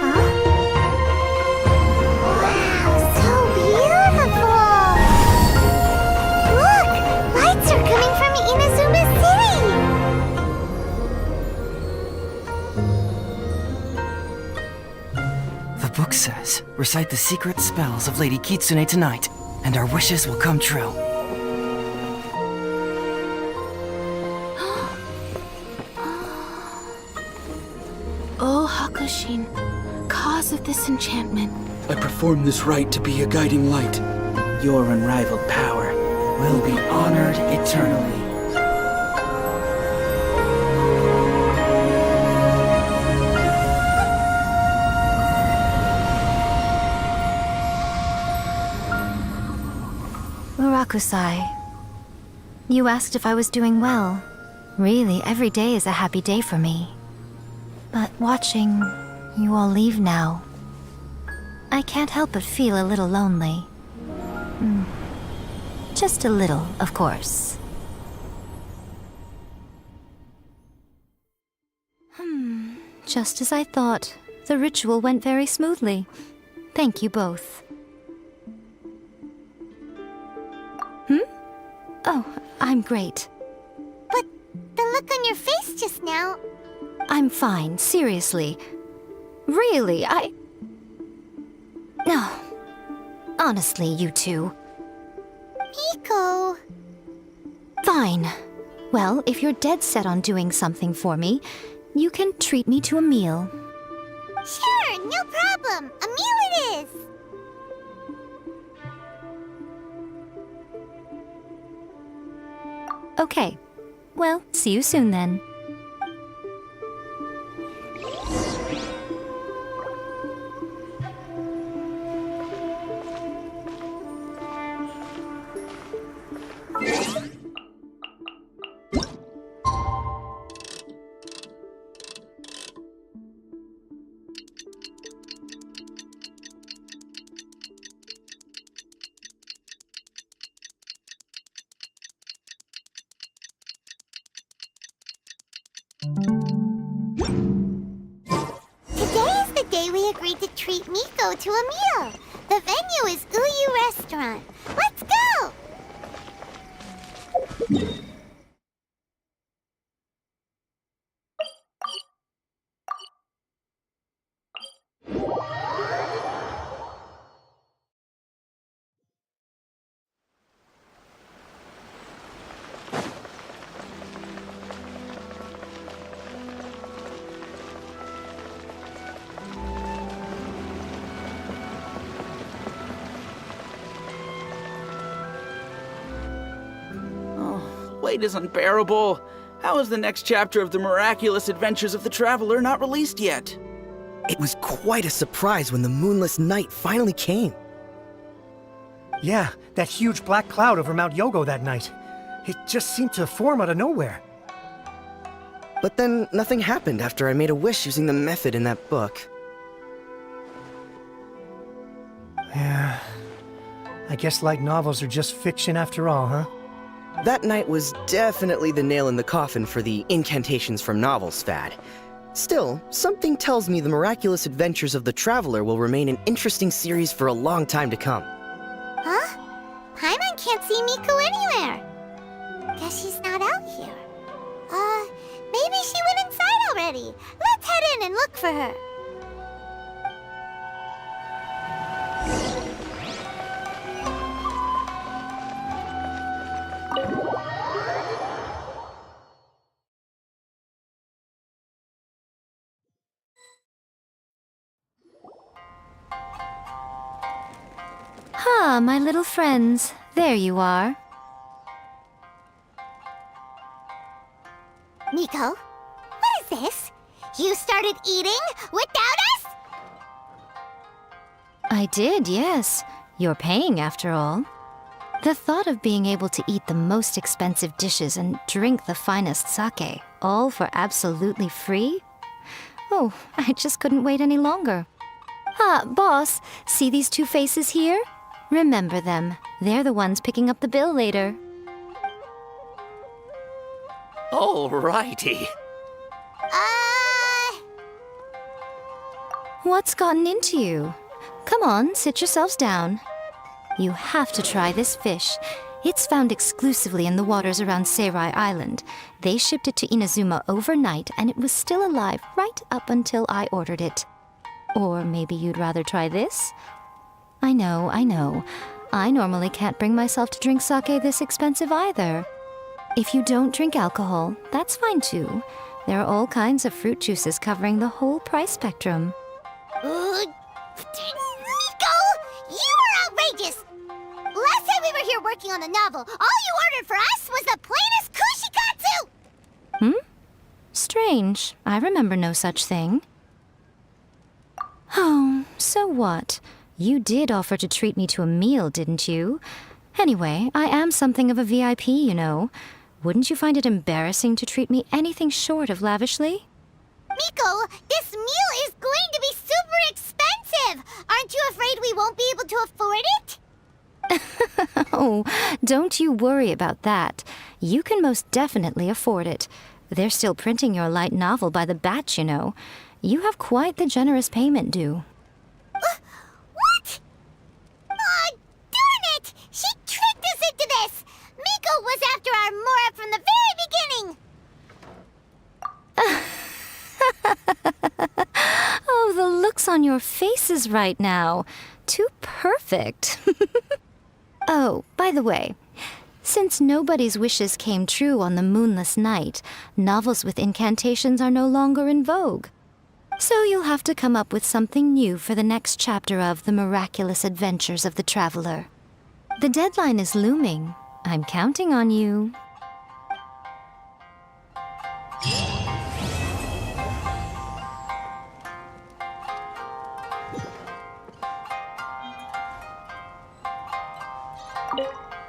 Huh? Wow, so beautiful! book says, recite the secret spells of Lady Kitsune tonight, and our wishes will come true. Oh, Hakushin, cause of this enchantment. I perform this rite to be a guiding light. Your unrivaled power will be honored eternally. Murakusai, you asked if I was doing well. Really, every day is a happy day for me. But watching you all leave now, I can't help but feel a little lonely. Just a little, of course. Just as I thought, the ritual went very smoothly. Thank you both. Oh, I'm great. But the look on your face just now... I'm fine, seriously. Really, No. Honestly, you two. Miko... Fine. Well, if you're dead set on doing something for me, you can treat me to a meal. Sure, no problem. A meal it is. Okay. Well, see you soon then. Today is the day we agreed to treat Miko to a meal. The venue is Uyu Restaurant. Let's go! Wait is unbearable. How is the next chapter of the miraculous adventures of the Traveler not released yet? It was quite a surprise when the moonless night finally came. Yeah, that huge black cloud over Mount Yogo that night. It just seemed to form out of nowhere. But then nothing happened after I made a wish using the method in that book. Yeah. I guess light novels are just fiction after all, huh? That night was definitely the nail in the coffin for the incantations from novels fad. Still, something tells me the miraculous adventures of the Traveler will remain an interesting series for a long time to come. Huh? Paimon can't see Miko anywhere. Guess she's not out here. Maybe she went inside already. Let's head in and look for her. Ah, my little friends. There you are. Miko, what is this? You started eating without us? I did, yes. You're paying after all. The thought of being able to eat the most expensive dishes and drink the finest sake, all for absolutely free? Oh, I just couldn't wait any longer. Ah, boss, see these two faces here? Remember them. They're the ones picking up the bill later. Alrighty. What's gotten into you? Come on, sit yourselves down. You have to try this fish. It's found exclusively in the waters around Seirai Island. They shipped it to Inazuma overnight, and it was still alive right up until I ordered it. Or maybe you'd rather try this? I know, I know. I normally can't bring myself to drink sake this expensive either. If you don't drink alcohol, that's fine too. There are all kinds of fruit juices covering the whole price spectrum. Miko! You are outrageous! Last time we were here working on the novel, all you ordered for us was the plainest kushikatsu! Strange. I remember no such thing. Oh, so what? You did offer to treat me to a meal, didn't you? Anyway, I am something of a VIP, you know. Wouldn't you find it embarrassing to treat me anything short of lavishly? Miko, this meal is going to be super expensive! Aren't you afraid we won't be able to afford it? Oh, don't you worry about that. You can most definitely afford it. They're still printing your light novel by the batch, you know. You have quite the generous payment due. What? Aw, darn it! She tricked us into this! Miko was after our Mora from the very beginning! Oh, the looks on your faces right now. Too perfect. Oh, by the way, since nobody's wishes came true on the moonless night, novels with incantations are no longer in vogue. So you'll have to come up with something new for the next chapter of The Miraculous Adventures of the Traveler. The deadline is looming. I'm counting on you.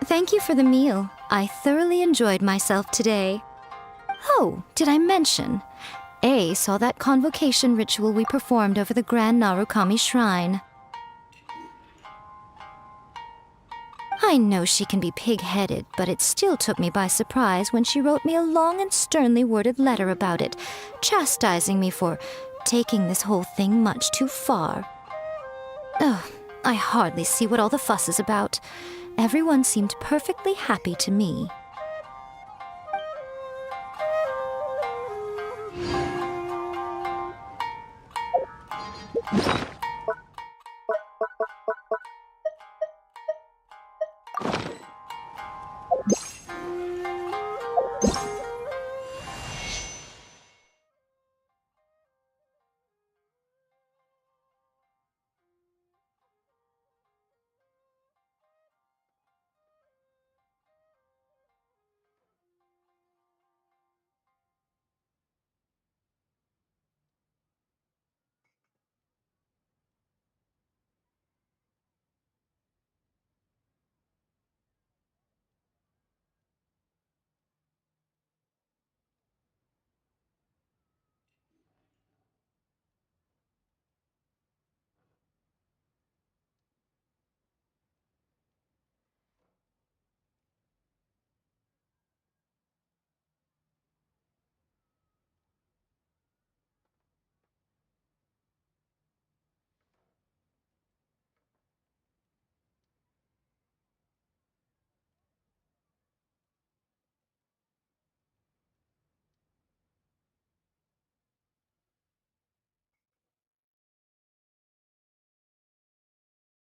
Thank you for the meal. I thoroughly enjoyed myself today. Oh, did I mention? A saw that convocation ritual we performed over the Grand Narukami Shrine. I know she can be pig-headed, but it still took me by surprise when she wrote me a long and sternly worded letter about it, chastising me for taking this whole thing much too far. Ugh, I hardly see what all the fuss is about. Everyone seemed perfectly happy to me.